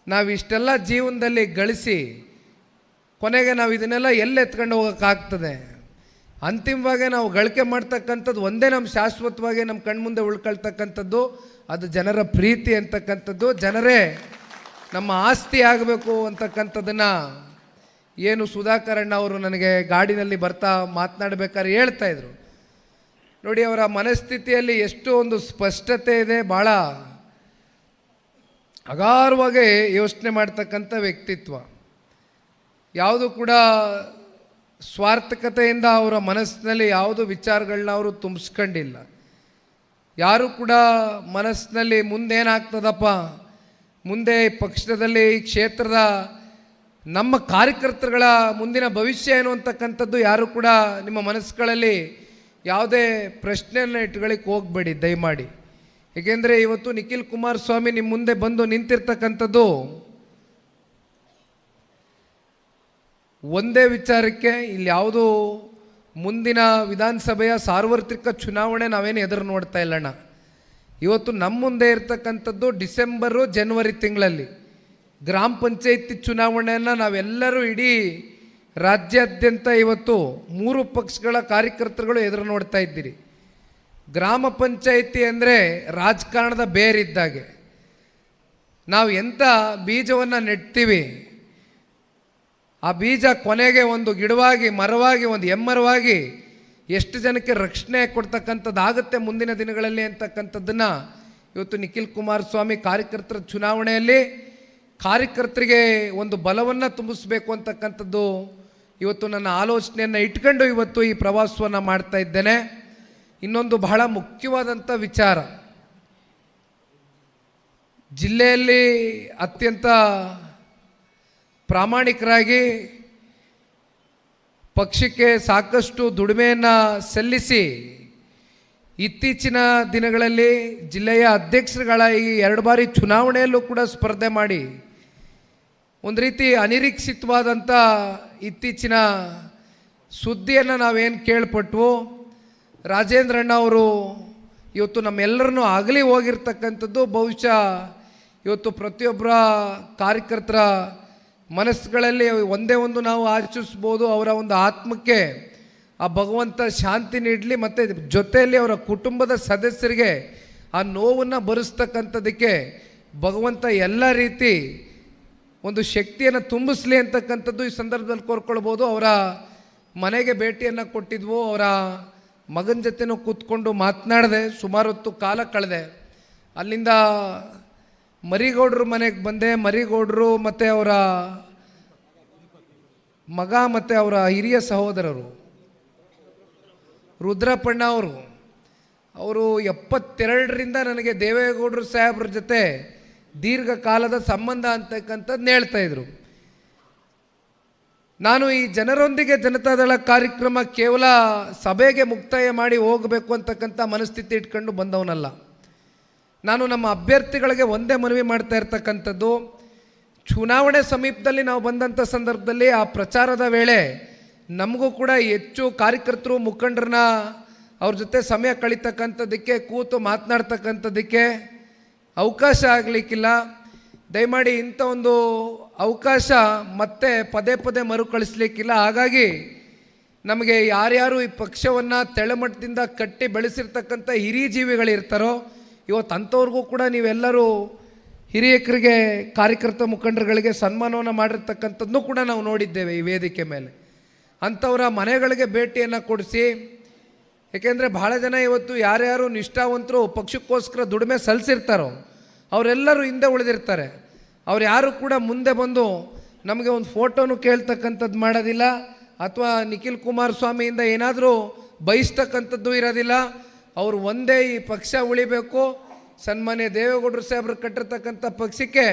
ನಾವಿಷ್ಟೆಲ್ಲ ಜೀವನದಲ್ಲಿ ಗಳಿಸಿ ಕೊನೆಗೆ ನಾವು ಇದನ್ನೆಲ್ಲ ಎಲ್ಲಿ ಎತ್ಕೊಂಡು ಹೋಗೋಕ್ಕಾಗ್ತದೆ, ಅಂತಿಮವಾಗಿ ನಾವು ಗಳಿಕೆ ಮಾಡ್ತಕ್ಕಂಥದ್ದು ಒಂದೇ ನಮ್ಮ ಶಾಶ್ವತವಾಗಿ ನಮ್ಮ ಕಣ್ಮುಂದೆ ಉಳ್ಕೊಳ್ತಕ್ಕಂಥದ್ದು, ಅದು ಜನರ ಪ್ರೀತಿ ಅಂತಕ್ಕಂಥದ್ದು, ಜನರೇ ನಮ್ಮ ಆಸ್ತಿ ಆಗಬೇಕು ಅಂತಕ್ಕಂಥದ್ದನ್ನು ಏನು ಸುಧಾಕರಣ್ಣ ಅವರು ನನಗೆ ಗಾಡಿನಲ್ಲಿ ಬರ್ತಾ ಮಾತನಾಡಬೇಕಾದ್ರೆ ಹೇಳ್ತಾಯಿದ್ರು. ನೋಡಿ, ಅವರ ಮನಸ್ಥಿತಿಯಲ್ಲಿ ಎಷ್ಟು ಒಂದು ಸ್ಪಷ್ಟತೆ ಇದೆ. ಭಾಳ ಅಗಾರವಾಗಿ ಯೋಚನೆ ಮಾಡ್ತಕ್ಕಂಥ ವ್ಯಕ್ತಿತ್ವ. ಯಾವುದು ಕೂಡ ಸ್ವಾರ್ಥಕತೆಯಿಂದ ಅವರ ಮನಸ್ಸಿನಲ್ಲಿ ಯಾವುದು ವಿಚಾರಗಳನ್ನ ಅವರು ತುಂಬಿಸ್ಕೊಂಡಿಲ್ಲ. ಯಾರು ಕೂಡ ಮನಸ್ಸಿನಲ್ಲಿ ಮುಂದೇನಾಗ್ತದಪ್ಪ, ಮುಂದೆ ಪಕ್ಷದಲ್ಲಿ ಈ ಕ್ಷೇತ್ರದ ನಮ್ಮ ಕಾರ್ಯಕರ್ತರುಗಳ ಮುಂದಿನ ಭವಿಷ್ಯ ಏನು ಅಂತಕ್ಕಂಥದ್ದು ಯಾರು ಕೂಡ ನಿಮ್ಮ ಮನಸ್ಸುಗಳಲ್ಲಿ ಯಾವುದೇ ಪ್ರಶ್ನೆಯನ್ನು ಇಟ್ಕೊಳ್ಳಿಕ್ಕೆ ಹೋಗಬೇಡಿ ದಯಮಾಡಿ. ಏಕೆಂದರೆ ಇವತ್ತು ನಿಖಿಲ್ ಕುಮಾರಸ್ವಾಮಿ ನಿಮ್ಮ ಮುಂದೆ ಬಂದು ನಿಂತಿರ್ತಕ್ಕಂಥದ್ದು ಒಂದೇ ವಿಚಾರಕ್ಕೆ. ಇಲ್ಲಿ ಯಾವುದು ಮುಂದಿನ ವಿಧಾನಸಭೆಯ ಸಾರ್ವತ್ರಿಕ ಚುನಾವಣೆ ನಾವೇನು ಎದುರು ನೋಡ್ತಾ ಇಲ್ಲಣ್ಣ. ಇವತ್ತು ನಮ್ಮ ಮುಂದೆ ಇರ್ತಕ್ಕಂಥದ್ದು ಡಿಸೆಂಬರು ಜನವರಿ ತಿಂಗಳಲ್ಲಿ ಗ್ರಾಮ ಪಂಚಾಯತಿ ಚುನಾವಣೆಯನ್ನು ನಾವೆಲ್ಲರೂ ಇಡೀ ರಾಜ್ಯಾದ್ಯಂತ ಇವತ್ತು 3 ಪಕ್ಷಗಳ ಕಾರ್ಯಕರ್ತರುಗಳು ಎದುರು ನೋಡ್ತಾ ಇದ್ದೀರಿ. ಗ್ರಾಮ ಪಂಚಾಯಿತಿ ಅಂದರೆ ರಾಜಕಾರಣದ ಬೇರಿದ್ದಾಗೆ. ನಾವು ಎಂಥ ಬೀಜವನ್ನು ನೆಡ್ತೀವಿ, ಆ ಬೀಜ ಕೊನೆಗೆ ಒಂದು ಗಿಡವಾಗಿ, ಮರವಾಗಿ, ಒಂದು ಎಮ್ಮರವಾಗಿ ಎಷ್ಟು ಜನಕ್ಕೆ ರಕ್ಷಣೆ ಕೊಡ್ತಕ್ಕಂಥದ್ದಾಗುತ್ತೆ ಮುಂದಿನ ದಿನಗಳಲ್ಲಿ ಅಂತಕ್ಕಂಥದ್ದನ್ನು ಇವತ್ತು ನಿಖಿಲ್ ಕುಮಾರಸ್ವಾಮಿ ಕಾರ್ಯಕರ್ತರ ಚುನಾವಣೆಯಲ್ಲಿ ಕಾರ್ಯಕರ್ತರಿಗೆ ಒಂದು ಬಲವನ್ನು ತುಂಬಿಸಬೇಕು ಅಂತಕ್ಕಂಥದ್ದು ಇವತ್ತು ನನ್ನ ಆಲೋಚನೆಯನ್ನು ಇಟ್ಕೊಂಡು ಇವತ್ತು ಈ ಪ್ರವಾಸವನ್ನು ಮಾಡ್ತಾ ಇದ್ದೇನೆ. ಇನ್ನೊಂದು ಬಹಳ ಮುಖ್ಯವಾದಂಥ ವಿಚಾರ, ಜಿಲ್ಲೆಯಲ್ಲಿ ಅತ್ಯಂತ ಪ್ರಾಮಾಣಿಕರಾಗಿ ಪಕ್ಷಕ್ಕೆ ಸಾಕಷ್ಟು ದುಡಿಮೆಯನ್ನು ಸಲ್ಲಿಸಿ ಇತ್ತೀಚಿನ ದಿನಗಳಲ್ಲಿ ಜಿಲ್ಲೆಯ ಅಧ್ಯಕ್ಷರುಗಳ ಈ 2 ಬಾರಿ ಚುನಾವಣೆಯಲ್ಲೂ ಕೂಡ ಸ್ಪರ್ಧೆ ಮಾಡಿ ಒಂದು ರೀತಿ ಅನಿರೀಕ್ಷಿತವಾದಂಥ ಇತ್ತೀಚಿನ ಸುದ್ದಿಯನ್ನು ನಾವೇನು ಕೇಳ್ಪಟ್ವು. ರಾಜೇಂದ್ರಣ್ಣ ಅವರು ಇವತ್ತು ನಮ್ಮೆಲ್ಲರನ್ನೂ ಆಗಲಿ ಹೋಗಿರ್ತಕ್ಕಂಥದ್ದು ಬಹುಶಃ ಇವತ್ತು ಪ್ರತಿಯೊಬ್ಬರ ಕಾರ್ಯಕರ್ತರ ಮನಸ್ಸುಗಳಲ್ಲಿ ಒಂದೇ ಒಂದು ನಾವು ಆಚರಿಸ್ಬೋದು. ಅವರ ಒಂದು ಆತ್ಮಕ್ಕೆ ಆ ಭಗವಂತ ಶಾಂತಿ ನೀಡಲಿ, ಮತ್ತು ಜೊತೆಯಲ್ಲಿ ಅವರ ಕುಟುಂಬದ ಸದಸ್ಯರಿಗೆ ಆ ನೋವನ್ನು ಭರಿಸ್ತಕ್ಕಂಥದ್ದಕ್ಕೆ ಭಗವಂತ ಎಲ್ಲ ರೀತಿ ಒಂದು ಶಕ್ತಿಯನ್ನು ತುಂಬಿಸ್ಲಿ ಅಂತಕ್ಕಂಥದ್ದು ಈ ಸಂದರ್ಭದಲ್ಲಿ ಕೋರ್ಕೊಳ್ಬೋದು. ಅವರ ಮನೆಗೆ ಭೇಟಿಯನ್ನು ಕೊಟ್ಟಿದ್ವು, ಅವರ ಮಗನ ಜೊತೆನೂ ಕೂತ್ಕೊಂಡು ಮಾತನಾಡಿದೆ, ಸುಮಾರು ಹೊತ್ತು ಕಾಲ ಕಳೆದೆ. ಅಲ್ಲಿಂದ ಮರಿಗೌಡರು ಮನೆಗೆ ಬಂದೆ. ಮರಿಗೌಡರು ಮತ್ತು ಅವರ ಮಗ ಮತ್ತು ಅವರ ಹಿರಿಯ ಸಹೋದರರು ರುದ್ರಪ್ಪಣ್ಣ ಅವರು 72ರಿಂದ ನನಗೆ ದೇವೇಗೌಡರು ಸಾಹೇಬ್ರ ಜೊತೆ ದೀರ್ಘಕಾಲದ ಸಂಬಂಧ ಅಂತಕ್ಕಂಥದ್ದನ್ನ ಹೇಳ್ತಾಯಿದ್ರು. ನಾನು ಈ ಜನರೊಂದಿಗೆ ಜನತಾದಳ ಕಾರ್ಯಕ್ರಮ ಕೇವಲ ಸಭೆಗೆ ಮುಕ್ತಾಯ ಮಾಡಿ ಹೋಗಬೇಕು ಅಂತಕ್ಕಂಥ ಮನಸ್ಥಿತಿ ಇಟ್ಕೊಂಡು ಬಂದವನಲ್ಲ. ನಾನು ನಮ್ಮ ಅಭ್ಯರ್ಥಿಗಳಿಗೆ ಒಂದೇ ಮನವಿ ಮಾಡ್ತಾ ಇರ್ತಕ್ಕಂಥದ್ದು, ಚುನಾವಣೆ ಸಮೀಪದಲ್ಲಿ ನಾವು ಬಂದಂಥ ಸಂದರ್ಭದಲ್ಲಿ ಆ ಪ್ರಚಾರದ ವೇಳೆ ನಮಗೂ ಕೂಡ ಹೆಚ್ಚು ಕಾರ್ಯಕರ್ತರು ಮುಖಂಡರನ್ನ ಅವ್ರ ಜೊತೆ ಸಮಯ ಕಳೀತಕ್ಕಂಥದ್ದಕ್ಕೆ, ಕೂತು ಮಾತನಾಡ್ತಕ್ಕಂಥದ್ದಕ್ಕೆ ಅವಕಾಶ ಆಗಲಿಕ್ಕಿಲ್ಲ. ದಯಮಾಡಿ ಇಂಥ ಒಂದು ಅವಕಾಶ ಮತ್ತೆ ಪದೇ ಪದೇ ಮರುಕಳಿಸ್ಲಿಕ್ಕಿಲ್ಲ. ಹಾಗಾಗಿ ನಮಗೆ ಯಾರ್ಯಾರು ಈ ಪಕ್ಷವನ್ನು ತೆಳಮಟ್ಟದಿಂದ ಕಟ್ಟಿ ಬೆಳೆಸಿರ್ತಕ್ಕಂಥ ಹಿರಿಯ ಜೀವಿಗಳಿರ್ತಾರೋ, ಇವತ್ತು ಅಂಥವ್ರಿಗೂ ಕೂಡ ನೀವೆಲ್ಲರೂ ಹಿರಿಯಕರಿಗೆ, ಕಾರ್ಯಕರ್ತ ಮುಖಂಡರುಗಳಿಗೆ ಸನ್ಮಾನವನ್ನು ಮಾಡಿರ್ತಕ್ಕಂಥದ್ದನ್ನು ಕೂಡ ನಾವು ನೋಡಿದ್ದೇವೆ ಈ ವೇದಿಕೆ ಮೇಲೆ. ಅಂಥವರ ಮನೆಗಳಿಗೆ ಭೇಟಿಯನ್ನು ಕೊಡಿಸಿ, ಏಕೆಂದರೆ ಭಾಳ ಜನ ಇವತ್ತು ಯಾರ್ಯಾರು ನಿಷ್ಠಾವಂತರು ಪಕ್ಷಕ್ಕೋಸ್ಕರ ದುಡಿಮೆ ಸಲ್ಲಿಸಿರ್ತಾರೋ ಅವರೆಲ್ಲರೂ ಹಿಂದೆ ಉಳಿದಿರ್ತಾರೆ. ಅವ್ರು ಯಾರು ಕೂಡ ಮುಂದೆ ಬಂದು ನಮಗೆ ಒಂದು ಫೋಟೋನು ಕೇಳ್ತಕ್ಕಂಥದ್ದು ಮಾಡೋದಿಲ್ಲ, ಅಥವಾ ನಿಖಿಲ್ ಕುಮಾರಸ್ವಾಮಿಯಿಂದ ಏನಾದರೂ ಬಯಸ್ತಕ್ಕಂಥದ್ದು ಇರೋದಿಲ್ಲ. ಅವರು ಒಂದೇ ಈ ಪಕ್ಷ ಉಳಿಬೇಕು, ಸನ್ಮಾನ್ಯ ದೇವೇಗೌಡರು ಸಾಹೇಬರು ಕಟ್ಟಿರ್ತಕ್ಕಂಥ ಪಕ್ಷಕ್ಕೆ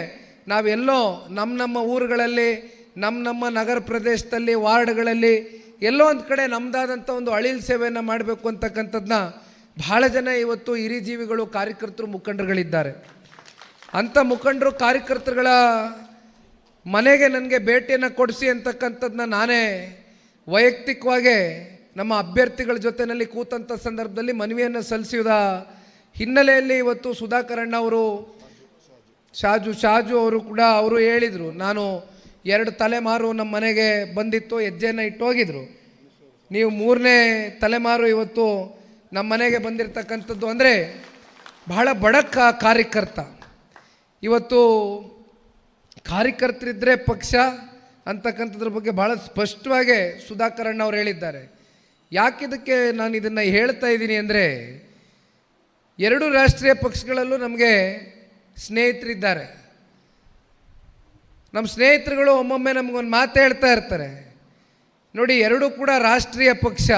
ನಾವೆಲ್ಲೋ ನಮ್ಮ ಊರುಗಳಲ್ಲಿ, ನಮ್ಮ ನಗರ ಪ್ರದೇಶದಲ್ಲಿ, ವಾರ್ಡ್ಗಳಲ್ಲಿ ಎಲ್ಲೋ ಒಂದು ಕಡೆ ನಮ್ಮದಾದಂಥ ಒಂದು ಅಳಿಲ್ ಸೇವೆಯನ್ನು ಮಾಡಬೇಕು ಅಂತಕ್ಕಂಥದ್ದನ್ನ ಭಾಳ ಜನ ಇವತ್ತು ಹಿರಿಯ ಜೀವಿಗಳು, ಕಾರ್ಯಕರ್ತರು, ಮುಖಂಡರುಗಳಿದ್ದಾರೆ. ಅಂಥ ಮುಖಂಡರು, ಕಾರ್ಯಕರ್ತರುಗಳ ಮನೆಗೆ ನನಗೆ ಭೇಟಿಯನ್ನು ಕೊಡಿಸಿ ಅಂತಕ್ಕಂಥದ್ದನ್ನ ನಾನೇ ವೈಯಕ್ತಿಕವಾಗಿ ನಮ್ಮ ಅಭ್ಯರ್ಥಿಗಳ ಜೊತೆಯಲ್ಲಿ ಕೂತಂಥ ಸಂದರ್ಭದಲ್ಲಿ ಮನವಿಯನ್ನು ಸಲ್ಲಿಸಿದ ಹಿನ್ನೆಲೆಯಲ್ಲಿ ಇವತ್ತು ಸುಧಾಕರ್ ಅಣ್ಣ ಅವರು, ಶಾಜು ಅವರು ಕೂಡ ಅವರು ಹೇಳಿದರು, ನಾನು 2 ತಲೆಮಾರು ನಮ್ಮ ಮನೆಗೆ ಬಂದಿತ್ತು, ಹೆಜ್ಜೆಯನ್ನು ಇಟ್ಟು ಹೋಗಿದ್ರು. ನೀವು 3ನೇ ತಲೆಮಾರು ಇವತ್ತು ನಮ್ಮ ಮನೆಗೆ ಬಂದಿರತಕ್ಕಂಥದ್ದು ಅಂದರೆ ಬಹಳ ಬಡ ಕಾರ್ಯಕರ್ತ. ಇವತ್ತು ಕಾರ್ಯಕರ್ತರಿದ್ದರೆ ಪಕ್ಷ ಅಂತಕ್ಕಂಥದ್ರ ಬಗ್ಗೆ ಭಾಳ ಸ್ಪಷ್ಟವಾಗಿ ಸುಧಾಕರ್ ಅಣ್ಣ ಅವರು ಹೇಳಿದ್ದಾರೆ. ಯಾಕಿದಕ್ಕೆ ನಾನು ಇದನ್ನು ಹೇಳ್ತಾ ಇದ್ದೀನಿ ಅಂದರೆ, 2 ರಾಷ್ಟ್ರೀಯ ಪಕ್ಷಗಳಲ್ಲೂ ನಮಗೆ ಸ್ನೇಹಿತರಿದ್ದಾರೆ. ನಮ್ಮ ಸ್ನೇಹಿತರುಗಳು ಒಮ್ಮೊಮ್ಮೆ ನಮಗೊಂದು ಮಾತು ಹೇಳ್ತಾ ಇರ್ತಾರೆ, ನೋಡಿ 2 ಕೂಡ ರಾಷ್ಟ್ರೀಯ ಪಕ್ಷ,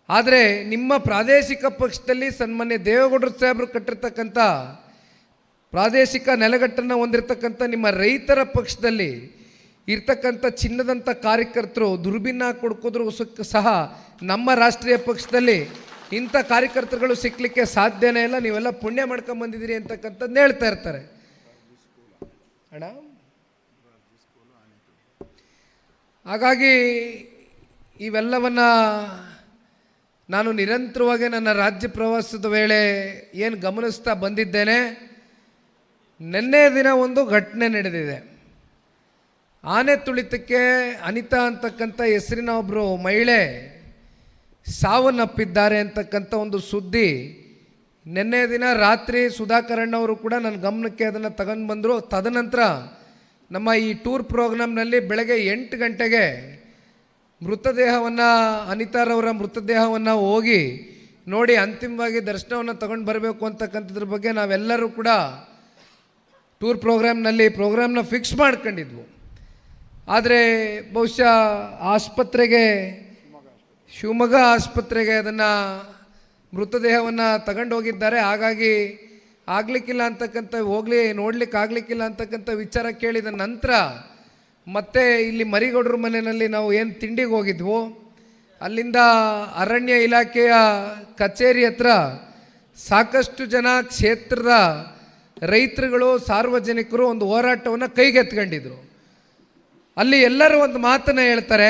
ಆದರೆ ನಿಮ್ಮ ಪ್ರಾದೇಶಿಕ ಪಕ್ಷದಲ್ಲಿ ಸನ್ಮಾನ್ಯ ದೇವೇಗೌಡರು ಸಾಹೇಬರು ಕಟ್ಟಿರ್ತಕ್ಕಂಥ ಪ್ರಾದೇಶಿಕ ನೆಲೆಗಟ್ಟನ್ನು ಹೊಂದಿರತಕ್ಕಂಥ ನಿಮ್ಮ ರೈತರ ಪಕ್ಷದಲ್ಲಿ ಇರ್ತಕ್ಕಂಥ ಚಿನ್ನದಂಥ ಕಾರ್ಯಕರ್ತರು ದುರ್ಬಿನ್ನ ಕೊಡ್ಕೋದ್ರು ಸಹ ನಮ್ಮ ರಾಷ್ಟ್ರೀಯ ಪಕ್ಷದಲ್ಲಿ ಇಂಥ ಕಾರ್ಯಕರ್ತರುಗಳು ಸಿಕ್ಕಲಿಕ್ಕೆ ಸಾಧ್ಯನೇ ಇಲ್ಲ, ನೀವೆಲ್ಲ ಪುಣ್ಯ ಮಾಡ್ಕೊಂಬಂದಿದ್ದೀರಿ ಅಂತಕ್ಕಂಥದ್ದನ್ನ ಹೇಳ್ತಾ ಇರ್ತಾರೆ ಅಣ್ಣ. ಹಾಗಾಗಿ ಇವೆಲ್ಲವನ್ನು ನಾನು ನಿರಂತರವಾಗಿ ನನ್ನ ರಾಜ್ಯ ಪ್ರವಾಸದ ವೇಳೆ ಏನು ಗಮನಿಸ್ತಾ ಬಂದಿದ್ದೇನೆ. ನಿನ್ನೆ ದಿನ ಒಂದು ಘಟನೆ ನಡೆದಿದೆ. ಆನೆ ತುಳಿತಕ್ಕೆ ಅನಿತಾ ಅಂತಕ್ಕಂಥ ಹೆಸರಿನ ಒಬ್ಬರು ಮಹಿಳೆ ಸಾವನ್ನಪ್ಪಿದ್ದಾರೆ ಅಂತಕ್ಕಂಥ ಒಂದು ಸುದ್ದಿ ನಿನ್ನೆ ದಿನ ರಾತ್ರಿ ಸುಧಾಕರ್ ಅಣ್ಣವರು ಕೂಡ ನನ್ನ ಗಮನಕ್ಕೆ ಅದನ್ನು ತಗೊಂಡು ಬಂದರು. ತದನಂತರ ನಮ್ಮ ಈ ಟೂರ್ ಪ್ರೋಗ್ರಾಮ್ನಲ್ಲಿ ಬೆಳಗ್ಗೆ 8 ಗಂಟೆಗೆ ಮೃತದೇಹವನ್ನು, ಅನಿತಾರವರ ಮೃತದೇಹವನ್ನು ಹೋಗಿ ನೋಡಿ ಅಂತಿಮವಾಗಿ ದರ್ಶನವನ್ನು ತಗೊಂಡು ಬರಬೇಕು ಅಂತಕ್ಕಂಥದ್ರ ಬಗ್ಗೆ ನಾವೆಲ್ಲರೂ ಕೂಡ ಟೂರ್ ಪ್ರೋಗ್ರಾಮ್ನ ಫಿಕ್ಸ್ ಮಾಡ್ಕೊಂಡಿದ್ವು. ಆದರೆ ಬಹುಶಃ ಆಸ್ಪತ್ರೆಗೆ, ಶಿವಮೊಗ್ಗ ಆಸ್ಪತ್ರೆಗೆ ಅದನ್ನು ಮೃತದೇಹವನ್ನು ತಗೊಂಡು ಹೋಗಿದ್ದಾರೆ. ಹಾಗಾಗಿ ಆಗಲಿಕ್ಕಿಲ್ಲ ಅಂತಕ್ಕಂಥ, ನೋಡ್ಲಿಕ್ಕೆ ಆಗಲಿಕ್ಕಿಲ್ಲ ಅಂತಕ್ಕಂಥ ವಿಚಾರ ಕೇಳಿದ ನಂತರ ಮತ್ತೆ ಇಲ್ಲಿ ಮರಿಗೌಡರ ಮನೆಯಲ್ಲಿ ನಾವು ಏನು ತಿಂಡಿಗೆ ಹೋಗಿದ್ವು, ಅಲ್ಲಿಂದ ಅರಣ್ಯ ಇಲಾಖೆಯ ಕಚೇರಿ ಹತ್ರ ಸಾಕಷ್ಟು ಜನ ಕ್ಷೇತ್ರದ ರೈತರುಗಳು, ಸಾರ್ವಜನಿಕರು ಒಂದು ಹೋರಾಟವನ್ನು ಕೈಗೆತ್ಕೊಂಡಿದ್ರು. ಅಲ್ಲಿ ಎಲ್ಲರೂ ಒಂದು ಮಾತನ್ನು ಹೇಳ್ತಾರೆ,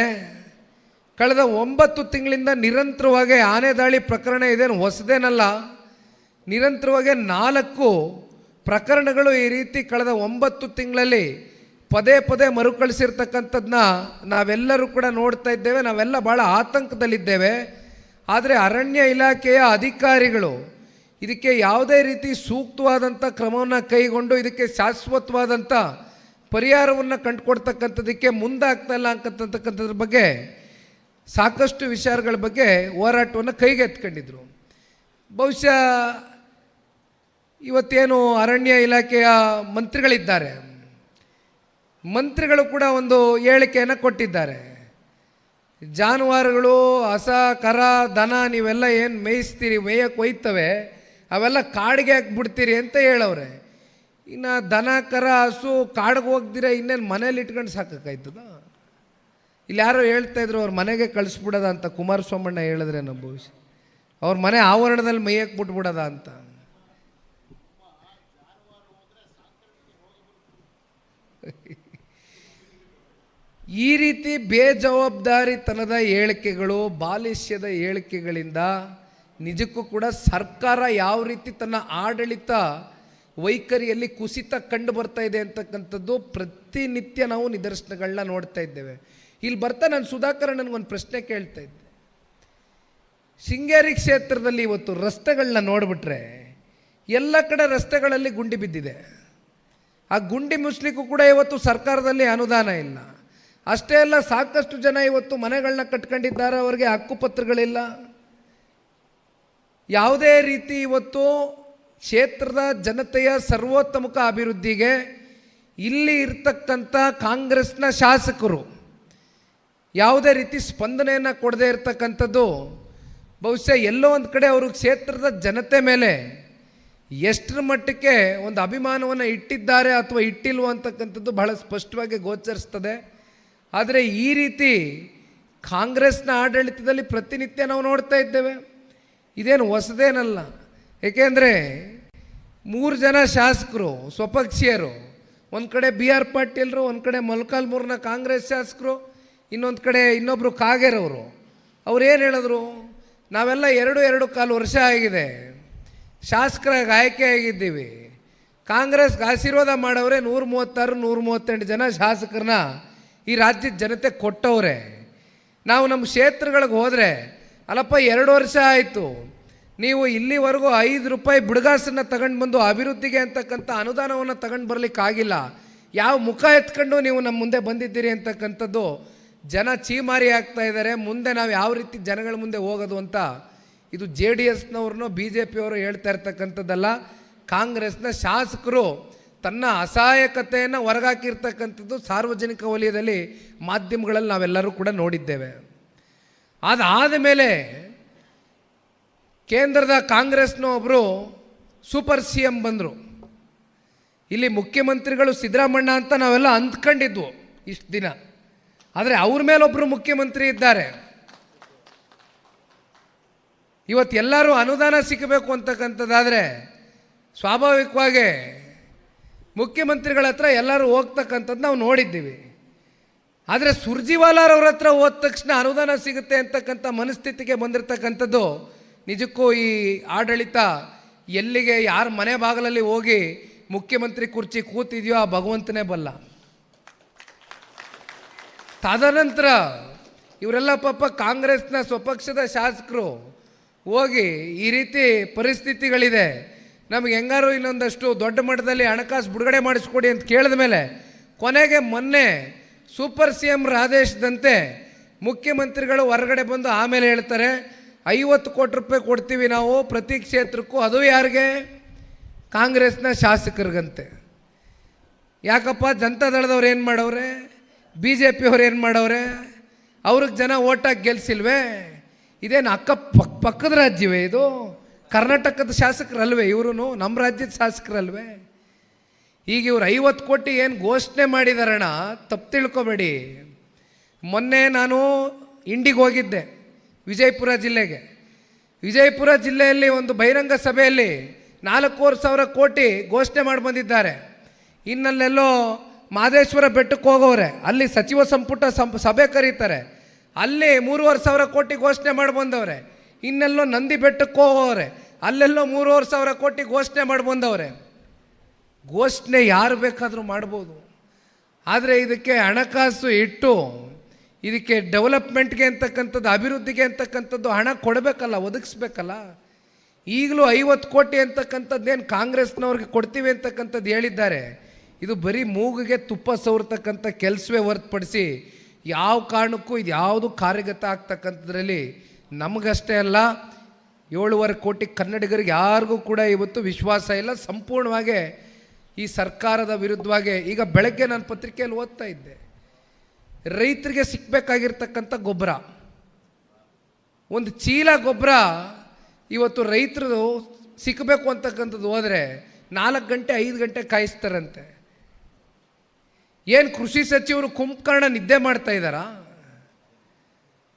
ಕಳೆದ 9 ತಿಂಗಳಿಂದ ನಿರಂತರವಾಗಿ ಆನೆ ದಾಳಿ ಪ್ರಕರಣ ಇದೇನು ಹೊಸದೇನಲ್ಲ, ನಿರಂತರವಾಗಿ 4 ಪ್ರಕರಣಗಳು ಈ ರೀತಿ ಕಳೆದ 9 ತಿಂಗಳಲ್ಲಿ ಪದೇ ಪದೇ ಮರುಕಳಿಸಿರ್ತಕ್ಕಂಥದ್ದನ್ನ ನಾವೆಲ್ಲರೂ ಕೂಡ ನೋಡ್ತಾ ಇದ್ದೇವೆ. ನಾವೆಲ್ಲ ಭಾಳ ಆತಂಕದಲ್ಲಿದ್ದೇವೆ. ಆದರೆ ಅರಣ್ಯ ಇಲಾಖೆಯ ಅಧಿಕಾರಿಗಳು ಇದಕ್ಕೆ ಯಾವುದೇ ರೀತಿ ಸೂಕ್ತವಾದಂಥ ಕ್ರಮವನ್ನು ಕೈಗೊಂಡು ಇದಕ್ಕೆ ಶಾಶ್ವತವಾದಂಥ ಪರಿಹಾರವನ್ನು ಕಂಡುಕೊಡ್ತಕ್ಕಂಥದ್ದಕ್ಕೆ ಮುಂದಾಗ್ತಾ ಇಲ್ಲ ಅಂತಕ್ಕಂಥದ್ರ ಬಗ್ಗೆ ಸಾಕಷ್ಟು ವಿಚಾರಗಳ ಬಗ್ಗೆ ಹೋರಾಟವನ್ನು ಕೈಗೆತ್ಕೊಂಡಿದ್ರು. ಬಹುಶಃ ಇವತ್ತೇನು ಅರಣ್ಯ ಇಲಾಖೆಯ ಮಂತ್ರಿಗಳಿದ್ದಾರೆ, ಮಂತ್ರಿಗಳು ಕೂಡ ಒಂದು ಹೇಳಿಕೆಯನ್ನು ಕೊಟ್ಟಿದ್ದಾರೆ. ಜಾನುವಾರುಗಳು, ಹಸ, ಕರ, ದನ ನೀವೆಲ್ಲ ಏನು ಮೇಯಿಸ್ತೀರಿ, ಮೇಯಕ್ಕೆ ಒಯ್ತವೆ, ಅವೆಲ್ಲ ಕಾಡಿಗೆ ಹಾಕ್ಬಿಡ್ತೀರಿ ಅಂತ ಹೇಳವ್ರೆ. ಇನ್ನು ದನ, ಕರ, ಹಸು ಕಾಡಿಗೆ ಹೋಗ್ದಿರ ಇನ್ನೇನು ಮನೇಲಿ ಇಟ್ಕೊಂಡು ಸಾಕಾಯ್ತದ? ಇಲ್ಲಿ ಯಾರೋ ಹೇಳ್ತಾ ಇದ್ರು ಅವ್ರ ಮನೆಗೆ ಕಳಿಸ್ಬಿಡೋದ ಅಂತ, ಕುಮಾರಸ್ವಾಮಣ್ಣ ಹೇಳಿದ್ರೆ ನಮ್ಮ ಭವಿಷ್ಯ, ಅವ್ರ ಮನೆ ಆವರಣದಲ್ಲಿ ಮೈಯಕ್ಕೆ ಬಿಟ್ಬಿಡೋದ ಅಂತ. ಈ ರೀತಿ ಬೇಜವಾಬ್ದಾರಿತನದ ಹೇಳಿಕೆಗಳು, ಬಾಲಿಷ್ಯದ ಹೇಳಿಕೆಗಳಿಂದ ನಿಜಕ್ಕೂ ಕೂಡ ಸರ್ಕಾರ ಯಾವ ರೀತಿ ತನ್ನ ಆಡಳಿತ ವೈಖರಿಯಲ್ಲಿ ಕುಸಿತ ಕಂಡು ಬರ್ತಾ ಇದೆ ಅಂತಕ್ಕಂಥದ್ದು ಪ್ರತಿನಿತ್ಯ ನಾವು ನಿದರ್ಶನಗಳನ್ನ ನೋಡ್ತಾ ಇದ್ದೇವೆ. ಇಲ್ಲಿ ಬರ್ತಾ ನಾನು ಸುಧಾಕರ್ ನನಗೊಂದು ಪ್ರಶ್ನೆ ಕೇಳ್ತಾ ಇದ್ದೆ. ಶೃಂಗೇರಿ ಕ್ಷೇತ್ರದಲ್ಲಿ ಇವತ್ತು ರಸ್ತೆಗಳನ್ನ ನೋಡಿಬಿಟ್ರೆ ಎಲ್ಲ ಕಡೆ ರಸ್ತೆಗಳಲ್ಲಿ ಗುಂಡಿ ಬಿದ್ದಿದೆ. ಆ ಗುಂಡಿ ಮುಚ್ಚಲಿಕ್ಕೂ ಕೂಡ ಇವತ್ತು ಸರ್ಕಾರದಲ್ಲಿ ಅನುದಾನ ಇಲ್ಲ. ಅಷ್ಟೇ ಅಲ್ಲ, ಸಾಕಷ್ಟು ಜನ ಇವತ್ತು ಮನೆಗಳನ್ನ ಕಟ್ಕೊಂಡಿದ್ದಾರೆ, ಅವರಿಗೆ ಹಕ್ಕುಪತ್ರಗಳಿಲ್ಲ. ಯಾವುದೇ ರೀತಿ ಇವತ್ತು ಕ್ಷೇತ್ರದ ಜನತೆಯ ಸರ್ವೋತ್ತಮುಖ ಅಭಿವೃದ್ಧಿಗೆ ಇಲ್ಲಿ ಇರ್ತಕ್ಕಂಥ ಕಾಂಗ್ರೆಸ್ನ ಶಾಸಕರು ಯಾವುದೇ ರೀತಿ ಸ್ಪಂದನೆಯನ್ನು ಕೊಡದೇ ಇರತಕ್ಕಂಥದ್ದು ಬಹುಶಃ ಎಲ್ಲೋ ಒಂದು ಕಡೆ ಅವರು ಕ್ಷೇತ್ರದ ಜನತೆ ಮೇಲೆ ಎಷ್ಟರ ಮಟ್ಟಕ್ಕೆ ಒಂದು ಅಭಿಮಾನವನ್ನು ಇಟ್ಟಿದ್ದಾರೆ ಅಥವಾ ಇಟ್ಟಿಲ್ವ ಅಂತಕ್ಕಂಥದ್ದು ಬಹಳ ಸ್ಪಷ್ಟವಾಗಿ ಗೋಚರಿಸ್ತದೆ. ಆದರೆ ಈ ರೀತಿ ಕಾಂಗ್ರೆಸ್ನ ಆಡಳಿತದಲ್ಲಿ ಪ್ರತಿನಿತ್ಯ ನಾವು ನೋಡ್ತಾ ಇದ್ದೇವೆ. ಇದೇನು ಹೊಸದೇನಲ್ಲ. ಏಕೆಂದರೆ 3 ಜನ ಶಾಸಕರು ಸ್ವಪಕ್ಷೀಯರು, ಒಂದು ಕಡೆ BR ಪಾಟೀಲ್ರು, ಒಂದು ಕಡೆ ಮೊಳಕಾಲ್ಮೂರಿನ ಕಾಂಗ್ರೆಸ್ ಶಾಸಕರು, ಇನ್ನೊಂದು ಕಡೆ ಇನ್ನೊಬ್ಬರು ಕಾಗೇರವರು, ಅವ್ರೇನು ಹೇಳಿದ್ರು, ನಾವೆಲ್ಲ 2.25 ವರ್ಷ ಆಗಿದೆ ಶಾಸಕರಾಗಿ ಆಯ್ಕೆ ಆಗಿದ್ದೀವಿ, ಕಾಂಗ್ರೆಸ್ಗೆ ಆಶೀರ್ವಾದ ಮಾಡವ್ರೆ, 136 138 ಜನ ಶಾಸಕರನ್ನ ಈ ರಾಜ್ಯದ ಜನತೆ ಕೊಟ್ಟವ್ರೆ. ನಾವು ನಮ್ಮ ಕ್ಷೇತ್ರಗಳಿಗೆ ಹೋದರೆ ಅಲ್ಲಪ್ಪ 2 ವರ್ಷ ಆಯಿತು, ನೀವು ಇಲ್ಲಿವರೆಗೂ 5 ರೂಪಾಯಿ ಬುಡಗಾಸನ್ನು ತಗೊಂಡು ಬಂದು ಅಭಿವೃದ್ಧಿಗೆ ಅಂತಕ್ಕಂಥ ಅನುದಾನವನ್ನು ತಗೊಂಡು ಬರಲಿಕ್ಕಾಗಿಲ್ಲ, ಯಾವ ಮುಖ ಎತ್ಕೊಂಡು ನೀವು ನಮ್ಮ ಮುಂದೆ ಬಂದಿದ್ದೀರಿ ಅಂತಕ್ಕಂಥದ್ದು ಜನ ಚೀಮಾರಿ ಆಗ್ತಾ ಇದ್ದಾರೆ. ಮುಂದೆ ನಾವು ಯಾವ ರೀತಿ ಜನಗಳ ಮುಂದೆ ಹೋಗೋದು ಅಂತ ಇದು JDSನವ್ರನ್ನೋ BJPಯವರು ಹೇಳ್ತಾ ಇರ್ತಕ್ಕಂಥದ್ದಲ್ಲ. ಕಾಂಗ್ರೆಸ್ನ ಶಾಸಕರು ತನ್ನ ಅಸಹಾಯಕತೆಯನ್ನು ಹೊರಗಾಕಿರ್ತಕ್ಕಂಥದ್ದು ಸಾರ್ವಜನಿಕ ವಲಯದಲ್ಲಿ ಮಾಧ್ಯಮಗಳಲ್ಲಿ ನಾವೆಲ್ಲರೂ ಕೂಡ ನೋಡಿದ್ದೇವೆ. ಅದಾದ ಮೇಲೆ ಕೇಂದ್ರದ ಕಾಂಗ್ರೆಸ್ನ ಒಬ್ಬರು ಸೂಪರ್ CM ಬಂದರು. ಇಲ್ಲಿ ಮುಖ್ಯಮಂತ್ರಿಗಳು ಸಿದ್ದರಾಮಣ್ಣ ಅಂತ ನಾವೆಲ್ಲ ಅಂದ್ಕೊಂಡಿದ್ವು ಇಷ್ಟು ದಿನ. ಆದರೆ ಅವ್ರ ಮೇಲೊಬ್ಬರು ಮುಖ್ಯಮಂತ್ರಿ ಇದ್ದಾರೆ. ಇವತ್ತು ಎಲ್ಲರೂ ಅನುದಾನ ಸಿಗಬೇಕು ಅಂತಕ್ಕಂಥದ್ದಾದರೆ ಸ್ವಾಭಾವಿಕವಾಗಿ ಮುಖ್ಯಮಂತ್ರಿಗಳ ಹತ್ರ ಎಲ್ಲರೂ ಹೋಗ್ತಕ್ಕಂಥದ್ದು ನಾವು ನೋಡಿದ್ದೀವಿ. ಆದರೆ ಸುರ್ಜಿವಾಲಾರವ್ರ ಹತ್ರ ಹೋದ ತಕ್ಷಣ ಅನುದಾನ ಸಿಗುತ್ತೆ ಅಂತಕ್ಕಂಥ ಮನಸ್ಥಿತಿಗೆ ಬಂದಿರತಕ್ಕಂಥದ್ದು ನಿಜಕ್ಕೂ ಈ ಆಡಳಿತ ಎಲ್ಲಿಗೆ ಯಾರ ಮನೆ ಬಾಗಿಲಲ್ಲಿ ಹೋಗಿ ಮುಖ್ಯಮಂತ್ರಿ ಕುರ್ಚಿ ಕೂತಿದೆಯೋ ಆ ಭಗವಂತನೇ ಬಲ್ಲ. ತದನಂತರ ಇವರೆಲ್ಲ ಪಾಪ ಕಾಂಗ್ರೆಸ್ನ ಸ್ವಪಕ್ಷದ ಶಾಸಕರು ಹೋಗಿ ಈ ರೀತಿ ಪರಿಸ್ಥಿತಿಗಳಿದೆ, ನಮಗೆ ಹೆಂಗಾರು ಇನ್ನೊಂದಷ್ಟು ದೊಡ್ಡ ಮಟ್ಟದಲ್ಲಿ ಹಣಕಾಸು ಬಿಡುಗಡೆ ಮಾಡಿಸ್ಕೊಡಿ ಅಂತ ಕೇಳಿದ ಮೇಲೆ ಕೊನೆಗೆ ಮೊನ್ನೆ ಸೂಪರ್ CM ಆದೇಶದಂತೆ ಮುಖ್ಯಮಂತ್ರಿಗಳು ಹೊರಗಡೆ ಬಂದು ಆಮೇಲೆ ಹೇಳ್ತಾರೆ 50 ಕೋಟಿ ರೂಪಾಯಿ ಕೊಡ್ತೀವಿ ನಾವು ಪ್ರತಿ ಕ್ಷೇತ್ರಕ್ಕೂ, ಅದು ಯಾರಿಗೆ? ಕಾಂಗ್ರೆಸ್ನ ಶಾಸಕರಿಗಂತೆ. ಯಾಕಪ್ಪ ಜನತಾದಳದವ್ರು ಏನು ಮಾಡವ್ರೆ, BJPಯವ್ರು ಏನು ಮಾಡವ್ರೆ, ಅವ್ರಿಗೆ ಜನ ಓಟಾಗಿ ಗೆಲ್ಸಿಲ್ವೇ? ಇದೇನು ಪಕ್ಕದ ರಾಜ್ಯವೇ ಇದು? ಕರ್ನಾಟಕದ ಶಾಸಕರಲ್ವೇ ಇವರು? ನಮ್ಮ ರಾಜ್ಯದ ಶಾಸಕರಲ್ವೇ? ಈಗ ಇವ್ರು 50 ಕೋಟಿ ಏನು ಘೋಷಣೆ ಮಾಡಿದಾರಣ, ತಪ್ಪು ತಿಳ್ಕೊಬೇಡಿ. ಮೊನ್ನೆ ನಾನು ಇಂಡಿಗೆ ಹೋಗಿದ್ದೆ, ವಿಜಯಪುರ ಜಿಲ್ಲೆಗೆ. ವಿಜಯಪುರ ಜಿಲ್ಲೆಯಲ್ಲಿ ಒಂದು ಬಹಿರಂಗ ಸಭೆಯಲ್ಲಿ 4,500 ಕೋಟಿ ಘೋಷಣೆ ಮಾಡಿ ಬಂದಿದ್ದಾರೆ. ಇನ್ನಲ್ಲೆಲ್ಲೋ ಮಹದೇಶ್ವರ ಬೆಟ್ಟಕ್ಕೆ ಹೋಗೋರೆ, ಅಲ್ಲಿ ಸಚಿವ ಸಂಪುಟ ಸಭೆ ಕರೀತಾರೆ, ಅಲ್ಲಿ 3,500 ಕೋಟಿ ಘೋಷಣೆ ಮಾಡಿ ಬಂದವ್ರೆ. ಇನ್ನೆಲ್ಲೋ ನಂದಿ ಬೆಟ್ಟಕ್ಕೆ ಹೋಗೋರೆ, ಅಲ್ಲೆಲ್ಲೋ 3,500 ಕೋಟಿ ಘೋಷಣೆ ಮಾಡಿ ಬಂದವ್ರೆ. ಘೋಷಣೆ ಯಾರು ಬೇಕಾದರೂ ಮಾಡ್ಬೋದು, ಆದರೆ ಇದಕ್ಕೆ ಹಣಕಾಸು ಇಟ್ಟು ಇದಕ್ಕೆ ಡೆವಲಪ್ಮೆಂಟ್ಗೆ ಅಂತಕ್ಕಂಥದ್ದು, ಅಭಿವೃದ್ಧಿಗೆ ಅಂತಕ್ಕಂಥದ್ದು ಹಣ ಕೊಡಬೇಕಲ್ಲ, ಒದಗಿಸ್ಬೇಕಲ್ಲ. ಈಗಲೂ 50 ಕೋಟಿ ಅಂತಕ್ಕಂಥದ್ದೇನು ಕಾಂಗ್ರೆಸ್ನವ್ರಿಗೆ ಕೊಡ್ತೀವಿ ಅಂತಕ್ಕಂಥದ್ದು ಹೇಳಿದ್ದಾರೆ. ಇದು ಬರೀ ಮೂಗಿಗೆ ತುಪ್ಪ ಸವರ್ತಕ್ಕಂಥ ಕೆಲಸವೇ ಹೊರತುಪಡಿಸಿ ಯಾವ ಕಾರಣಕ್ಕೂ ಇದು ಯಾವುದು ಕಾರ್ಯಗತ ಆಗ್ತಕ್ಕಂಥದ್ರಲ್ಲಿ ನಮಗಷ್ಟೇ ಅಲ್ಲ, 7.5 ಕೋಟಿ ಕನ್ನಡಿಗರಿಗೆ ಯಾರಿಗೂ ಕೂಡ ಇವತ್ತು ವಿಶ್ವಾಸ ಇಲ್ಲ. ಸಂಪೂರ್ಣವಾಗಿ ಈ ಸರ್ಕಾರದ ವಿರುದ್ಧವಾಗಿ ಈಗ ಬೆಳಗ್ಗೆ ನಾನು ಪತ್ರಿಕೆಯಲ್ಲಿ ಓದ್ತಾ ಇದ್ದೆ, ರೈತರಿಗೆ ಸಿಕ್ಕಬೇಕಾಗಿರ್ತಕ್ಕಂಥ ಗೊಬ್ಬರ, ಒಂದು ಚೀಲ ಗೊಬ್ಬರ ಇವತ್ತು ರೈತರು ಸಿಕ್ಕಬೇಕು ಅಂತಕ್ಕಂಥದ್ದು ಹೋದರೆ 4 ಗಂಟೆ 5 ಗಂಟೆ ಕಾಯಿಸ್ತಾರಂತೆ. ಏನು ಕೃಷಿ ಸಚಿವರು ಕುಂಭಕರ್ಣ ನಿದ್ದೆ ಮಾಡ್ತಾ ಇದ್ದಾರಾ?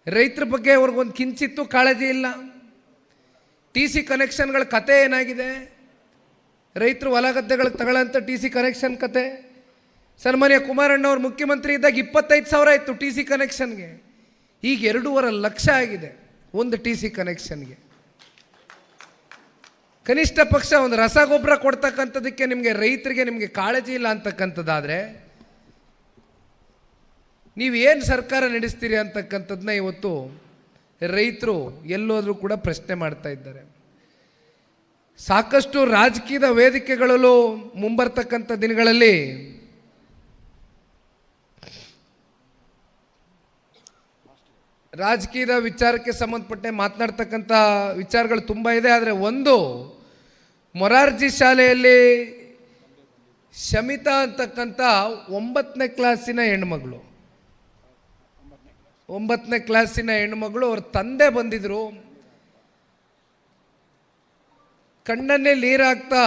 ರೈತರ ಬಗ್ಗೆ ಅವ್ರಿಗೊಂದು ಕಿಂಚಿತ್ತೂ ಕಾಳಜಿ ಇಲ್ಲ. ಟಿ ಸಿ ಕನೆಕ್ಷನ್ಗಳ ಕತೆ ಏನಾಗಿದೆ? ರೈತರು ಹೊಲ ಗದ್ದೆಗಳಿಗೆ ತಗೊಳ್ಳೋಂಥ ಟಿ ಸಿ ಕನೆಕ್ಷನ್ ಕತೆ. ಸನ್ಮಾನ್ಯ ಕುಮಾರಣ್ಣವ್ರು ಮುಖ್ಯಮಂತ್ರಿ ಇದ್ದಾಗ 25,000 ಇತ್ತು ಟಿ ಸಿ ಕನೆಕ್ಷನ್ಗೆ. ಈಗ 2.5 ಲಕ್ಷ ಆಗಿದೆ ಒಂದು ಟಿ ಸಿ ಕನೆಕ್ಷನ್ಗೆ. ಕನಿಷ್ಠ ಪಕ್ಷ ಒಂದು ರಸಗೊಬ್ಬರ ಕೊಡ್ತಕ್ಕಂಥದ್ದಕ್ಕೆ ರೈತರಿಗೆ ನಿಮಗೆ ಕಾಳಜಿ ಇಲ್ಲ ಅಂತಕ್ಕಂಥದ್ದಾದರೆ ನೀವೇನು ಸರ್ಕಾರ ನಡೆಸ್ತೀರಿ ಅಂತಕ್ಕಂಥದ್ದನ್ನ ಇವತ್ತು ರೈತರು ಎಲ್ಲೋದ್ರೂ ಕೂಡ ಪ್ರಶ್ನೆ ಮಾಡ್ತಾ ಇದ್ದಾರೆ. ಸಾಕಷ್ಟು ರಾಜಕೀಯದ ವೇದಿಕೆಗಳಲ್ಲೂ ಮುಂಬರ್ತಕ್ಕಂಥ ದಿನಗಳಲ್ಲಿ ರಾಜಕೀಯದ ವಿಚಾರಕ್ಕೆ ಸಂಬಂಧಪಟ್ಟೆ ಮಾತನಾಡ್ತಕ್ಕಂಥ ವಿಚಾರಗಳು ತುಂಬ ಇದೆ. ಆದರೆ ಒಂದು, ಮೊರಾರ್ಜಿ ಶಾಲೆಯಲ್ಲಿ ಶಮಿತಾ ಅಂತಕ್ಕಂಥ 9ನೇ ಕ್ಲಾಸಿನ ಹೆಣ್ಮಗಳು, 9ನೇ ಕ್ಲಾಸಿನ ಹೆಣ್ಮಗಳು, ಅವ್ರ ತಂದೆ ಬಂದಿದ್ರು. ಕಣ್ಣನ್ನೇ ನೀರಾಗ್ತಾ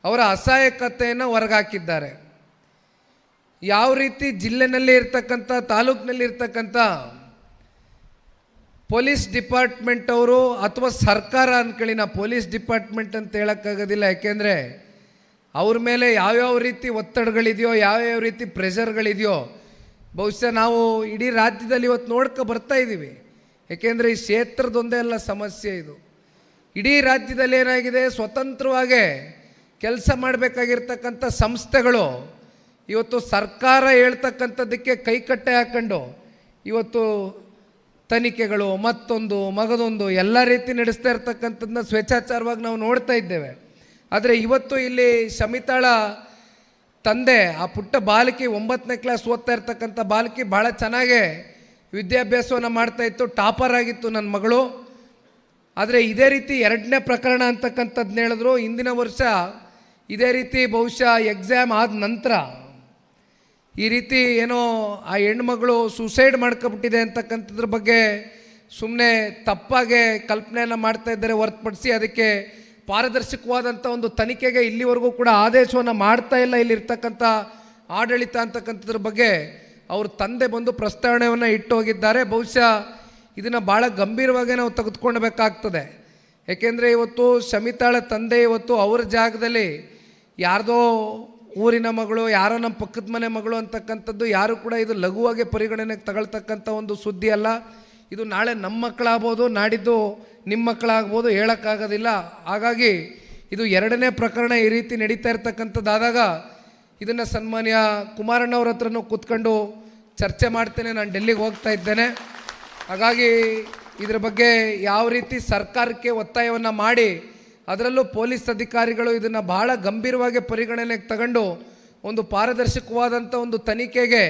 ಅವರ ಅಸಹಾಯಕತೆಯನ್ನು ಹೊರಗಾಕಿದ್ದಾರೆ. ಯಾವ ರೀತಿ ಜಿಲ್ಲೆನಲ್ಲಿ ಇರ್ತಕ್ಕಂಥ, ತಾಲೂಕಿನಲ್ಲಿ ಇರ್ತಕ್ಕಂಥ ಪೊಲೀಸ್ ಡಿಪಾರ್ಟ್ಮೆಂಟ್ ಅವರು ಅಥವಾ ಸರ್ಕಾರ ಅಂದ್ಕೊಳ್ಳಿ, ನಾ ಪೊಲೀಸ್ ಡಿಪಾರ್ಟ್ಮೆಂಟ್ ಅಂತ ಹೇಳೋಕ್ಕಾಗೋದಿಲ್ಲ, ಯಾಕೆಂದರೆ ಅವ್ರ ಮೇಲೆ ಯಾವ್ಯಾವ ರೀತಿ ಒತ್ತಡಗಳಿದೆಯೋ, ಯಾವ್ಯಾವ ರೀತಿ ಪ್ರೆಷರ್ಗಳಿದೆಯೋ ಬಹುಶಃ ನಾವು ಇಡೀ ರಾಜ್ಯದಲ್ಲಿ ಇವತ್ತು ನೋಡ್ಕೊ ಬರ್ತಾ ಇದ್ದೀವಿ. ಯಾಕೆಂದರೆ ಈ ಕ್ಷೇತ್ರದೊಂದೇ ಅಲ್ಲ ಸಮಸ್ಯೆ ಇದು. ಇಡೀ ರಾಜ್ಯದಲ್ಲಿ ಏನಾಗಿದೆ, ಸ್ವತಂತ್ರವಾಗಿ ಕೆಲಸ ಮಾಡಬೇಕಾಗಿರ್ತಕ್ಕಂಥ ಸಂಸ್ಥೆಗಳು ಇವತ್ತು ಸರ್ಕಾರ ಹೇಳ್ತಕ್ಕಂಥದ್ದಕ್ಕೆ ಕೈಕಟ್ಟೆ ಹಾಕೊಂಡು ಇವತ್ತು ತನಿಖೆಗಳು ಮತ್ತೊಂದು ಮಗದೊಂದು ಎಲ್ಲ ರೀತಿ ನಡೆಸ್ತಾ ಇರ್ತಕ್ಕಂಥದ್ದನ್ನ ಸ್ವೇಚ್ಛಾಚಾರವಾಗಿ ನಾವು ನೋಡ್ತಾ ಇದ್ದೇವೆ. ಆದರೆ ಇವತ್ತು ಇಲ್ಲಿ ಶಮಿತಾಳ ತಂದೆ, ಆ ಪುಟ್ಟ ಬಾಲಕಿ 9ನೇ ಕ್ಲಾಸ್ ಓದ್ತಾ ಇರ್ತಕ್ಕಂಥ ಬಾಲಕಿ ಭಾಳ ಚೆನ್ನಾಗೇ ವಿದ್ಯಾಭ್ಯಾಸವನ್ನು ಮಾಡ್ತಾಯಿತ್ತು, ಟಾಪರ್ ಆಗಿತ್ತು ನನ್ನ ಮಗಳು. ಆದರೆ ಇದೇ ರೀತಿ 2ನೇ ಪ್ರಕರಣ ಅಂತಕ್ಕಂಥದ್ದನ್ನ ಹೇಳಿದ್ರು. ಹಿಂದಿನ ವರ್ಷ ಇದೇ ರೀತಿ ಬಹುಶಃ ಎಕ್ಸಾಮ್ ಆದ ನಂತರ ಈ ರೀತಿ ಏನೋ ಆ ಹೆಣ್ಮಗಳು ಸೂಸೈಡ್ ಮಾಡ್ಕೊಬಿಟ್ಟಿದೆ ಅಂತಕ್ಕಂಥದ್ರ ಬಗ್ಗೆ ಸುಮ್ಮನೆ ತಪ್ಪಾಗೆ ಕಲ್ಪನೆಯನ್ನು ಮಾಡ್ತಾ ಇದ್ದಾರೆ ಹೊರತುಪಡಿಸಿ ಅದಕ್ಕೆ ಪಾರದರ್ಶಕವಾದಂಥ ಒಂದು ತನಿಖೆಗೆ ಇಲ್ಲಿವರೆಗೂ ಕೂಡ ಆದೇಶವನ್ನು ಮಾಡ್ತಾ ಇಲ್ಲ ಇಲ್ಲಿರ್ತಕ್ಕಂಥ ಆಡಳಿತ ಅಂತಕ್ಕಂಥದ್ರ ಬಗ್ಗೆ ಅವ್ರ ತಂದೆ ಬಂದು ಪ್ರಸ್ತಾವನೆಯನ್ನು ಇಟ್ಟು ಹೋಗಿದ್ದಾರೆ. ಬಹುಶಃ ಇದನ್ನು ಭಾಳ ಗಂಭೀರವಾಗಿ ನಾವು ತೆಗೆದುಕೊಳ್ಬೇಕಾಗ್ತದೆ. ಏಕೆಂದರೆ ಇವತ್ತು ಶಮಿತಾಳ ತಂದೆ ಇವತ್ತು ಅವ್ರ ಜಾಗದಲ್ಲಿ ಯಾರ್ದೋ ಊರಿನ ಮಗಳು, ಯಾರೋ ನಮ್ಮ ಪಕ್ಕದ ಮನೆ ಮಗಳು ಅಂತಕ್ಕಂಥದ್ದು ಯಾರು ಕೂಡ ಇದು ಲಘುವಾಗಿ ಪರಿಗಣನೆಗೆ ತಗೊಳ್ತಕ್ಕಂಥ ಒಂದು ಸುದ್ದಿ ಅಲ್ಲ. ಇದು ನಾಳೆ ನಮ್ಮ ಮಕ್ಕಳಾಗ್ಬೋದು, ನಾಡಿದ್ದು ನಿಮ್ಮ ಮಕ್ಕಳಾಗ್ಬೋದು, ಹೇಳೋಕ್ಕಾಗೋದಿಲ್ಲ. ಹಾಗಾಗಿ ಇದು 2ನೇ ಪ್ರಕರಣ ಈ ರೀತಿ ನಡೀತಾ ಇರ್ತಕ್ಕಂಥದ್ದಾದಾಗ ಇದನ್ನು ಸನ್ಮಾನ್ಯ ಕುಮಾರಣ್ಣವ್ರ ಹತ್ರನೂ ಕೂತ್ಕೊಂಡು ಚರ್ಚೆ ಮಾಡ್ತೇನೆ. ನಾನು ಡೆಲ್ಲಿಗೆ ಹೋಗ್ತಾ ಇದ್ದೇನೆ. ಹಾಗಾಗಿ ಇದರ ಬಗ್ಗೆ ಯಾವ ರೀತಿ ಸರ್ಕಾರಕ್ಕೆ ಒತ್ತಾಯವನ್ನು ಮಾಡಿ, ಅದರಲ್ಲೂ ಪೊಲೀಸ್ ಅಧಿಕಾರಿಗಳು ಇದನ್ನು ಭಾಳ ಗಂಭೀರವಾಗಿ ಪರಿಗಣನೆಗೆ ತಗೊಂಡು ಒಂದು ಪಾರದರ್ಶಕವಾದಂಥ ಒಂದು ತನಿಖೆಗೆ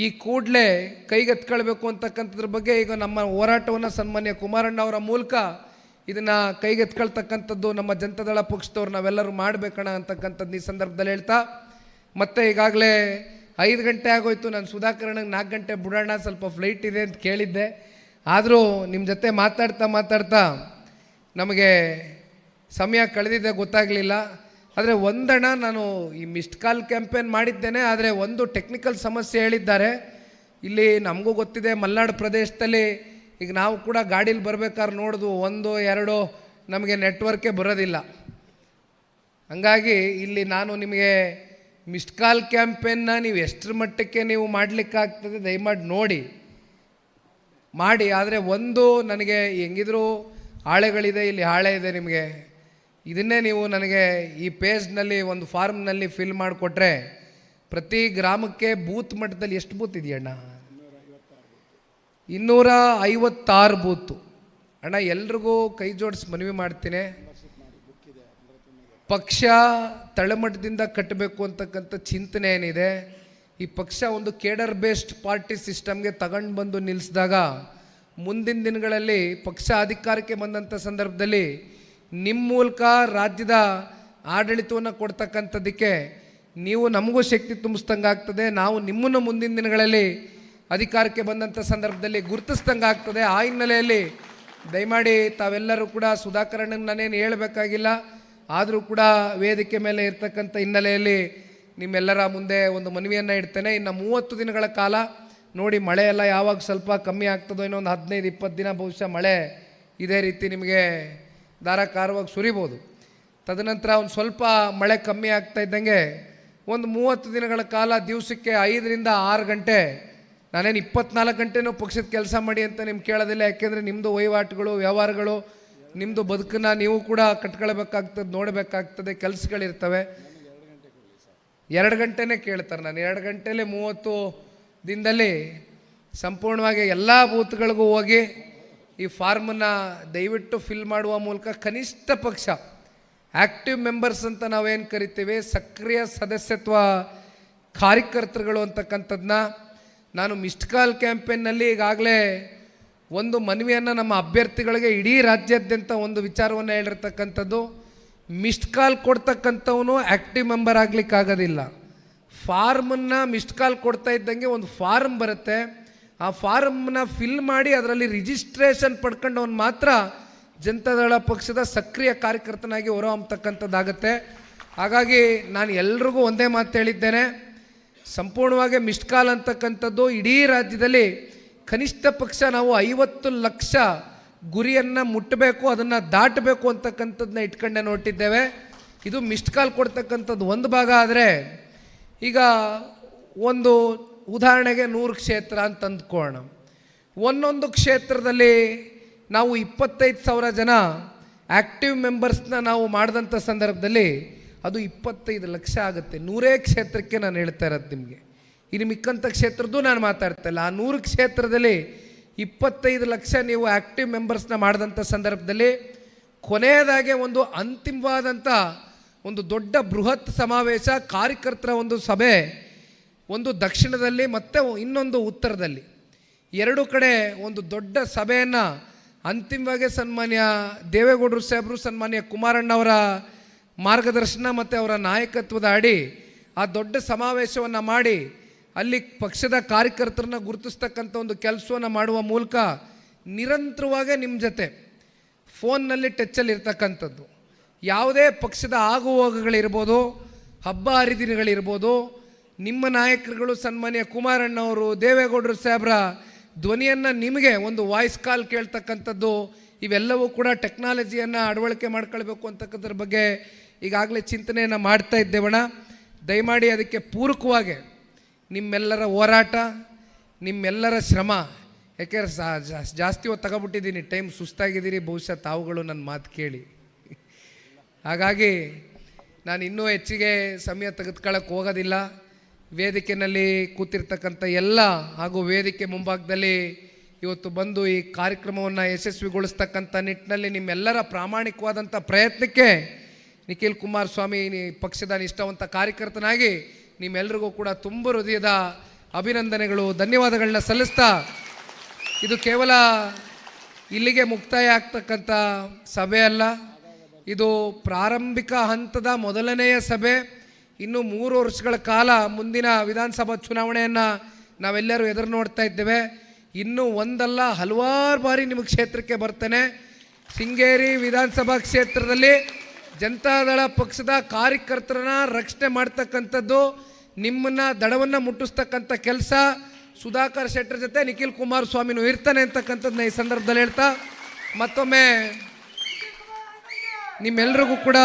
ಈ ಕೂಡಲೇ ಕೈಗೆತ್ಕೊಳ್ಬೇಕು ಅಂತಕ್ಕಂಥದ್ರ ಬಗ್ಗೆ ಈಗ ನಮ್ಮ ಹೋರಾಟವನ್ನು ಸನ್ಮಾನ್ಯ ಕುಮಾರಣ್ಣ ಅವರ ಮೂಲಕ ಇದನ್ನು ಕೈಗೆತ್ಕೊಳ್ತಕ್ಕಂಥದ್ದು ನಮ್ಮ ಜನತಾದಳ ಪಕ್ಷದವ್ರು ನಾವೆಲ್ಲರೂ ಮಾಡಬೇಕಣ ಅಂತಕ್ಕಂಥದ್ದು ಈ ಸಂದರ್ಭದಲ್ಲಿ ಹೇಳ್ತಾ, ಮತ್ತು ಈಗಾಗಲೇ 5 ಗಂಟೆ ಆಗೋಯ್ತು. ನಾನು ಸುಧಾಕರನಿಗೆ 4 ಗಂಟೆ ಬಿಡೋಣ, ಸ್ವಲ್ಪ ಫ್ಲೈಟ್ ಇದೆ ಅಂತ ಕೇಳಿದ್ದೆ. ಆದರೂ ನಿಮ್ಮ ಜೊತೆ ಮಾತಾಡ್ತಾ ನಮಗೆ ಸಮಯ ಕಳೆದಿದ್ದೆ, ಗೊತ್ತಾಗಲಿಲ್ಲ. ಆದರೆ ಒಂದಣ, ನಾನು ಈ ಮಿಸ್ಡ್ ಕಾಲ್ ಕ್ಯಾಂಪೇನ್ ಮಾಡಿದ್ದೇನೆ, ಆದರೆ ಒಂದು ಟೆಕ್ನಿಕಲ್ ಸಮಸ್ಯೆ ಹೇಳಿದ್ದಾರೆ. ಇಲ್ಲಿ ನಮಗೂ ಗೊತ್ತಿದೆ, ಮಲೆನಾಡು ಪ್ರದೇಶದಲ್ಲಿ ಈಗ ನಾವು ಕೂಡ ಗಾಡೀಲಿ ಬರಬೇಕಾದ್ರೆ ನೋಡಿದ್ವು, 1 2 ನಮಗೆ ನೆಟ್ವರ್ಕೇ ಬರೋದಿಲ್ಲ. ಹಂಗಾಗಿ ಇಲ್ಲಿ ನಾನು ನಿಮಗೆ ಮಿಸ್ಡ್ ಕಾಲ್ ಕ್ಯಾಂಪೇನ್ನ ನೀವು ಎಷ್ಟರ ಮಟ್ಟಕ್ಕೆ ನೀವು ಮಾಡಲಿಕ್ಕಾಗ್ತದೆ ದಯಮಾಡಿ ಮಾಡಿ. ಆದರೆ ಒಂದು, ನನಗೆ ಹೆಂಗಿದ್ರು ಹಾಳೆಗಳಿದೆ, ಇಲ್ಲಿ ಹಾಳೆ ಇದೆ, ನಿಮಗೆ ಇದನ್ನೇ ನೀವು ನನಗೆ ಈ ಪೇಜ್ನಲ್ಲಿ ಒಂದು ಫಾರ್ಮ್ನಲ್ಲಿ ಫಿಲ್ ಮಾಡಿಕೊಟ್ರೆ ಪ್ರತಿ ಗ್ರಾಮಕ್ಕೆ ಬೂತ್ ಮಟ್ಟದಲ್ಲಿ ಎಷ್ಟು ಬೂತ್ ಇದೆಯಣ್ಣ? 256 ಬೂತು ಅಣ್ಣ. ಎಲ್ರಿಗೂ ಕೈ ಜೋಡಿಸಿ ಮನವಿ ಮಾಡ್ತೀನಿ, ಪಕ್ಷ ತಳಮಟ್ಟದಿಂದ ಕಟ್ಟಬೇಕು ಅಂತಕ್ಕಂಥ ಚಿಂತನೆ ಏನಿದೆ, ಈ ಪಕ್ಷ ಒಂದು ಕೇಡರ್ ಬೇಸ್ಡ್ ಪಾರ್ಟಿ ಸಿಸ್ಟಮ್ಗೆ ತಗೊಂಡು ಬಂದು ನಿಲ್ಲಿಸಿದಾಗ ಮುಂದಿನ ದಿನಗಳಲ್ಲಿ ಪಕ್ಷ ಅಧಿಕಾರಕ್ಕೆ ಬಂದಂಥ ಸಂದರ್ಭದಲ್ಲಿ ನಿಮ್ಮ ಮೂಲಕ ರಾಜ್ಯದ ಆಡಳಿತವನ್ನು ಕೊಡ್ತಕ್ಕಂಥದ್ದಕ್ಕೆ ನೀವು ನಮಗೂ ಶಕ್ತಿ ತುಂಬಿಸ್ದಂಗೆ ಆಗ್ತದೆ, ನಾವು ನಿಮ್ಮನ್ನು ಮುಂದಿನ ದಿನಗಳಲ್ಲಿ ಅಧಿಕಾರಕ್ಕೆ ಬಂದಂಥ ಸಂದರ್ಭದಲ್ಲಿ ಗುರುತಿಸ್ದಂಗೆ ಆಗ್ತದೆ. ಆ ಹಿನ್ನೆಲೆಯಲ್ಲಿ ದಯಮಾಡಿ ತಾವೆಲ್ಲರೂ ಕೂಡ ಸುಧಾಕರಣ್ಣಗೆ ನಾನೇನು ಹೇಳಬೇಕಾಗಿಲ್ಲ, ಆದರೂ ಕೂಡ ವೇದಿಕೆ ಮೇಲೆ ಇರ್ತಕ್ಕಂಥ ಹಿನ್ನೆಲೆಯಲ್ಲಿ ನಿಮ್ಮೆಲ್ಲರ ಮುಂದೆ ಒಂದು ಮನವಿಯನ್ನು ಇಡ್ತೇನೆ. ಇನ್ನು 30 ದಿನಗಳ ಕಾಲ ನೋಡಿ ಮಳೆ ಎಲ್ಲ ಯಾವಾಗ ಸ್ವಲ್ಪ ಕಮ್ಮಿ ಆಗ್ತದೋ ಇನ್ನೊಂದು 15-20 ದಿನ ಬಹುಶಃ ಮಳೆ ಇದೇ ರೀತಿ ನಿಮಗೆ ಧಾರಾಕಾರವಾಗಿ ಸುರಿಬೋದು. ತದನಂತರ ಒಂದು ಸ್ವಲ್ಪ ಮಳೆ ಕಮ್ಮಿ ಆಗ್ತಾ ಇದ್ದಂಗೆ ಒಂದು 30 ದಿನಗಳ ಕಾಲ ದಿವಸಕ್ಕೆ 5ರಿಂದ 6 ಗಂಟೆ, ನಾನೇನು 24 ಗಂಟೆನೂ ಪಕ್ಷದ ಕೆಲಸ ಮಾಡಿ ಅಂತ ನಿಮ್ಗೆ ಕೇಳೋದಿಲ್ಲ. ಯಾಕೆಂದರೆ ನಿಮ್ಮದು ವಹಿವಾಟುಗಳು ವ್ಯವಹಾರಗಳು ನಿಮ್ಮದು ಬದುಕನ್ನು ನೀವು ಕೂಡ ಕಟ್ಕೊಳ್ಬೇಕಾಗ್ತದೆ, ನೋಡಬೇಕಾಗ್ತದೆ, ಕೆಲಸಗಳಿರ್ತವೆ. 2 ಗಂಟೆನೇ ಕೇಳ್ತಾರೆ. ನಾನು 2 ಗಂಟೆಯಲ್ಲಿ 30 ದಿನದಲ್ಲಿ ಸಂಪೂರ್ಣವಾಗಿ ಎಲ್ಲ ಬೂತ್ಗಳಿಗೂ ಹೋಗಿ ಈ ಫಾರ್ಮನ್ನು ದಯವಿಟ್ಟು ಫಿಲ್ ಮಾಡುವ ಮೂಲಕ ಕನಿಷ್ಠ ಪಕ್ಷ ಆ್ಯಕ್ಟಿವ್ ಮೆಂಬರ್ಸ್ ಅಂತ ನಾವೇನು ಕರಿತೀವಿ, ಸಕ್ರಿಯ ಸದಸ್ಯತ್ವ ಕಾರ್ಯಕರ್ತರುಗಳು ಅಂತಕ್ಕಂಥದ್ದನ್ನ ನಾನು ಮಿಸ್ಡ್ ಕಾಲ್ ಕ್ಯಾಂಪೇನ್ನಲ್ಲಿ ಈಗಾಗಲೇ ಒಂದು ಮನವಿಯನ್ನು ನಮ್ಮ ಅಭ್ಯರ್ಥಿಗಳಿಗೆ ಇಡೀ ರಾಜ್ಯಾದ್ಯಂತ ಒಂದು ವಿಚಾರವನ್ನು ಹೇಳಿರ್ತಕ್ಕಂಥದ್ದು, ಮಿಸ್ಡ್ ಕಾಲ್ ಕೊಡ್ತಕ್ಕಂಥವನು ಆ್ಯಕ್ಟಿವ್ ಮೆಂಬರ್ ಆಗಲಿಕ್ಕಾಗೋದಿಲ್ಲ. ಫಾರ್ಮನ್ನು ಮಿಸ್ಡ್ ಕಾಲ್ ಕೊಡ್ತಾ ಇದ್ದಂಗೆ ಒಂದು ಫಾರ್ಮ್ ಬರುತ್ತೆ, ಆ ಫಾರ್ಮನ್ನ ಫಿಲ್ ಮಾಡಿ ಅದರಲ್ಲಿ ರಿಜಿಸ್ಟ್ರೇಷನ್ ಪಡ್ಕೊಂಡವನು ಮಾತ್ರ ಜನತಾದಳ ಪಕ್ಷದ ಸಕ್ರಿಯ ಕಾರ್ಯಕರ್ತನಾಗಿ ಹೊರಹೊಮ್ಮತಕ್ಕಂಥದ್ದಾಗತ್ತೆ. ಹಾಗಾಗಿ ನಾನು ಎಲ್ರಿಗೂ ಒಂದೇ ಮಾತು ಹೇಳಿದ್ದೇನೆ, ಸಂಪೂರ್ಣವಾಗಿ ಮಿಸ್ಡ್ ಕಾಲ್ ಅಂತಕ್ಕಂಥದ್ದು ಇಡೀ ರಾಜ್ಯದಲ್ಲಿ ಕನಿಷ್ಠ ಪಕ್ಷ ನಾವು 50 ಲಕ್ಷ ಗುರಿಯನ್ನು ಮುಟ್ಟಬೇಕು, ಅದನ್ನು ದಾಟಬೇಕು ಅಂತಕ್ಕಂಥದ್ದನ್ನ ಇಟ್ಕೊಂಡೆ ನೋಟಿದ್ದೇವೆ. ಇದು ಮಿಸ್ಡ್ ಕಾಲ್ ಕೊಡ್ತಕ್ಕಂಥದ್ದು ಒಂದು ಭಾಗ. ಆದರೆ ಈಗ ಒಂದು ಉದಾಹರಣೆಗೆ 100 ಕ್ಷೇತ್ರ ಅಂತ ಅಂದ್ಕೊಳ್ಳೋಣ. ಒಂದೊಂದು ಕ್ಷೇತ್ರದಲ್ಲಿ ನಾವು 25,000 ಜನ ಆ್ಯಕ್ಟಿವ್ ಮೆಂಬರ್ಸ್ನ ನಾವು ಮಾಡಿದಂಥ ಸಂದರ್ಭದಲ್ಲಿ ಅದು 25 ಲಕ್ಷ ಆಗುತ್ತೆ. 100 ಕ್ಷೇತ್ರಕ್ಕೆ ನಾನು ಹೇಳ್ತಾ ಇರೋದು ನಿಮಗೆ. ಇನ್ನು ಮಿಕ್ಕಂಥ ಕ್ಷೇತ್ರದ್ದು ನಾನು ಮಾತಾಡ್ತಾ ಇಲ್ಲ. ಆ 100 ಕ್ಷೇತ್ರದಲ್ಲಿ 25 ಲಕ್ಷ ನೀವು ಆ್ಯಕ್ಟಿವ್ ಮೆಂಬರ್ಸ್ನ ಮಾಡಿದಂಥ ಸಂದರ್ಭದಲ್ಲಿ ಕೊನೆಯದಾಗೆ ಒಂದು ಅಂತಿಮವಾದಂಥ ಒಂದು ದೊಡ್ಡ ಬೃಹತ್ ಸಮಾವೇಶ, ಕಾರ್ಯಕರ್ತರ ಒಂದು ಸಭೆ, ಒಂದು ದಕ್ಷಿಣದಲ್ಲಿ ಮತ್ತು ಇನ್ನೊಂದು ಉತ್ತರದಲ್ಲಿ, 2 ಕಡೆ ಒಂದು ದೊಡ್ಡ ಸಭೆಯನ್ನು ಅಂತಿಮವಾಗಿ ಸನ್ಮಾನ್ಯ ದೇವೇಗೌಡರು ಸಾಹೇಬರು, ಸನ್ಮಾನ್ಯ ಕುಮಾರಣ್ಣವರ ಮಾರ್ಗದರ್ಶನ ಮತ್ತು ಅವರ ನಾಯಕತ್ವದ ಅಡಿ ಆ ದೊಡ್ಡ ಸಮಾವೇಶವನ್ನು ಮಾಡಿ ಅಲ್ಲಿ ಪಕ್ಷದ ಕಾರ್ಯಕರ್ತರನ್ನ ಗುರುತಿಸ್ತಕ್ಕಂಥ ಒಂದು ಕೆಲಸವನ್ನು ಮಾಡುವ ಮೂಲಕ ನಿರಂತರವಾಗಿ ನಿಮ್ಮ ಜೊತೆ ಫೋನ್ನಲ್ಲಿ ಟಚ್ಚಲ್ಲಿ ಇರ್ತಕ್ಕಂಥದ್ದು, ಯಾವುದೇ ಪಕ್ಷದ ಆಗುಹೋಗುಗಳಿರ್ಬೋದು, ಹಬ್ಬ ಹರಿದಿನಗಳಿರ್ಬೋದು, ನಿಮ್ಮ ನಾಯಕರುಗಳು ಸನ್ಮಾನ್ಯ ಕುಮಾರಣ್ಣವರು ದೇವೇಗೌಡರು ಸಾಹೇಬ್ರ ಧ್ವನಿಯನ್ನು ನಿಮಗೆ ಒಂದು ವಾಯ್ಸ್ ಕಾಲ್ ಕೇಳ್ತಕ್ಕಂಥದ್ದು, ಇವೆಲ್ಲವೂ ಕೂಡ ಟೆಕ್ನಾಲಜಿಯನ್ನು ಅಳವಡಿಕೆ ಮಾಡ್ಕೊಳ್ಬೇಕು ಅಂತಕ್ಕಂಥದ್ರ ಬಗ್ಗೆ ಈಗಾಗಲೇ ಚಿಂತನೆಯನ್ನು ಮಾಡ್ತಾ ಇದ್ದೇವಣ್ಣ. ದಯಮಾಡಿ ಅದಕ್ಕೆ ಪೂರಕವಾಗಿ ನಿಮ್ಮೆಲ್ಲರ ಹೋರಾಟ, ನಿಮ್ಮೆಲ್ಲರ ಶ್ರಮ, ಯಾಕೆಂದ್ರೆ ಜಾಸ್ತಿ ಹೊತ್ತು ತಗೊಬಿಟ್ಟಿದ್ದೀನಿ, ಟೈಮ್ ಸುಸ್ತಾಗಿದ್ದೀರಿ ಬಹುಶಃ ತಾವುಗಳು ನನ್ನ ಮಾತು ಕೇಳಿ. ಹಾಗಾಗಿ ನಾನು ಇನ್ನೂ ಹೆಚ್ಚಿಗೆ ಸಮಯ ತೆಗೆದುಕೊಳ್ಳೋಕ್ಕೆ ಹೋಗೋದಿಲ್ಲ. ವೇದಿಕೆಯಲ್ಲಿ ಕೂತಿರ್ತಕ್ಕಂಥ ಎಲ್ಲ ಹಾಗೂ ವೇದಿಕೆ ಮುಂಭಾಗದಲ್ಲಿ ಇವತ್ತು ಬಂದು ಈ ಕಾರ್ಯಕ್ರಮವನ್ನು ಯಶಸ್ವಿಗೊಳಿಸ್ತಕ್ಕಂಥ ನಿಟ್ಟಿನಲ್ಲಿ ನಿಮ್ಮೆಲ್ಲರ ಪ್ರಾಮಾಣಿಕವಾದಂಥ ಪ್ರಯತ್ನಕ್ಕೆ ನಿಖಿಲ್ ಕುಮಾರಸ್ವಾಮಿ ಪಕ್ಷದ ನಿಷ್ಠಾವಂತ ಕಾರ್ಯಕರ್ತನಾಗಿ ನಿಮ್ಮೆಲ್ಲರಿಗೂ ಕೂಡ ತುಂಬ ಹೃದಯದ ಅಭಿನಂದನೆಗಳು, ಧನ್ಯವಾದಗಳನ್ನ ಸಲ್ಲಿಸ್ತಾ, ಇದು ಕೇವಲ ಇಲ್ಲಿಗೆ ಮುಕ್ತಾಯ ಆಗ್ತಕ್ಕಂಥ ಸಭೆ ಅಲ್ಲ, ಇದು ಪ್ರಾರಂಭಿಕ ಹಂತದ ಮೊದಲನೆಯ ಸಭೆ. ಇನ್ನು 3 ವರ್ಷಗಳ ಕಾಲ ಮುಂದಿನ ವಿಧಾನಸಭಾ ಚುನಾವಣೆಯನ್ನು ನಾವೆಲ್ಲರೂ ಎದುರು ನೋಡ್ತಾ ಇದ್ದೇವೆ. ಇನ್ನೂ ಒಂದಲ್ಲ ಹಲವಾರು ಬಾರಿ ನಿಮ್ಮ ಕ್ಷೇತ್ರಕ್ಕೆ ಬರ್ತೇನೆ. ಶೃಂಗೇರಿ ವಿಧಾನಸಭಾ ಕ್ಷೇತ್ರದಲ್ಲಿ ಜನತಾದಳ ಪಕ್ಷದ ಕಾರ್ಯಕರ್ತರನ್ನ ರಕ್ಷಣೆ ಮಾಡ್ತಕ್ಕಂಥದ್ದು, ನಿಮ್ಮನ್ನು ದಡವನ್ನು ಮುಟ್ಟಿಸ್ತಕ್ಕಂಥ ಕೆಲಸ ಸುಧಾಕರ್ ಶೆಟ್ಟರ್ ಜೊತೆ ನಿಖಿಲ್ ಕುಮಾರಸ್ವಾಮಿನೂ ಇರ್ತಾನೆ ಅಂತಕ್ಕಂಥದ್ದನ್ನ ಈ ಸಂದರ್ಭದಲ್ಲಿ ಹೇಳ್ತಾ, ಮತ್ತೊಮ್ಮೆ ನಿಮ್ಮೆಲ್ಲರಿಗೂ ಕೂಡ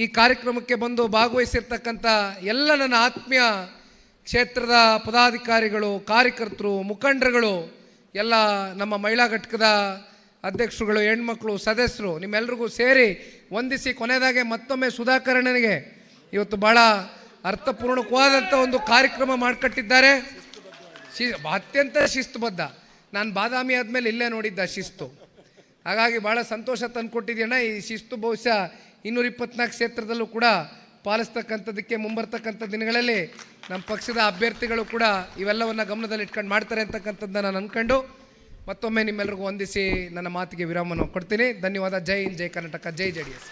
ಈ ಕಾರ್ಯಕ್ರಮಕ್ಕೆ ಬಂದು ಭಾಗವಹಿಸಿರ್ತಕ್ಕಂಥ ಎಲ್ಲ ನನ್ನ ಆತ್ಮೀಯ ಕ್ಷೇತ್ರದ ಪದಾಧಿಕಾರಿಗಳು, ಕಾರ್ಯಕರ್ತರು, ಮುಖಂಡರುಗಳು, ಎಲ್ಲ ನಮ್ಮ ಮಹಿಳಾ ಘಟಕದ ಅಧ್ಯಕ್ಷರುಗಳು, ಹೆಣ್ಮಕ್ಳು, ಸದಸ್ಯರು, ನಿಮ್ಮೆಲ್ರಿಗೂ ಸೇರಿ ವಂದಿಸಿ ಕೊನೆಯದಾಗೆ ಮತ್ತೊಮ್ಮೆ ಸುಧಾಕರಣ್ಣನಿಗೆ ಇವತ್ತು ಭಾಳ ಅರ್ಥಪೂರ್ಣಕವಾದಂಥ ಒಂದು ಕಾರ್ಯಕ್ರಮ ಮಾಡಿಕೊಟ್ಟಿದ್ದಾರೆ. ಅತ್ಯಂತ ಶಿಸ್ತುಬದ್ಧ. ನಾನು ಬಾದಾಮಿ ಆದಮೇಲೆ ಇಲ್ಲೇ ನೋಡಿದ್ದ ಶಿಸ್ತು. ಹಾಗಾಗಿ ಭಾಳ ಸಂತೋಷ ತಂದುಕೊಟ್ಟಿದ್ದೀಯಣ್ಣ. ಈ ಶಿಸ್ತು ಬಹುಶಃ 224 ಕ್ಷೇತ್ರದಲ್ಲೂ ಕೂಡ ಪಾಲಿಸ್ತಕ್ಕಂಥದ್ದಕ್ಕೆ ಮುಂಬರ್ತಕ್ಕಂಥ ದಿನಗಳಲ್ಲಿ ನಮ್ಮ ಪಕ್ಷದ ಅಭ್ಯರ್ಥಿಗಳು ಕೂಡ ಇವೆಲ್ಲವನ್ನು ಗಮನದಲ್ಲಿ ಇಟ್ಕೊಂಡು ಮಾಡ್ತಾರೆ ಅಂತಕ್ಕಂಥದ್ದನ್ನು ನಾನು ಅಂದ್ಕೊಂಡು ಮತ್ತೊಮ್ಮೆ ನಿಮ್ಮೆಲ್ಲರಿಗೂ ವಂದಿಸಿ ನನ್ನ ಮಾತಿಗೆ ವಿರಾಮವನ್ನು ಕೊಡ್ತೀನಿ. ಧನ್ಯವಾದ. ಜೈ ಹಿಂದ್, ಜೈ ಕರ್ನಾಟಕ, ಜೈ JDS.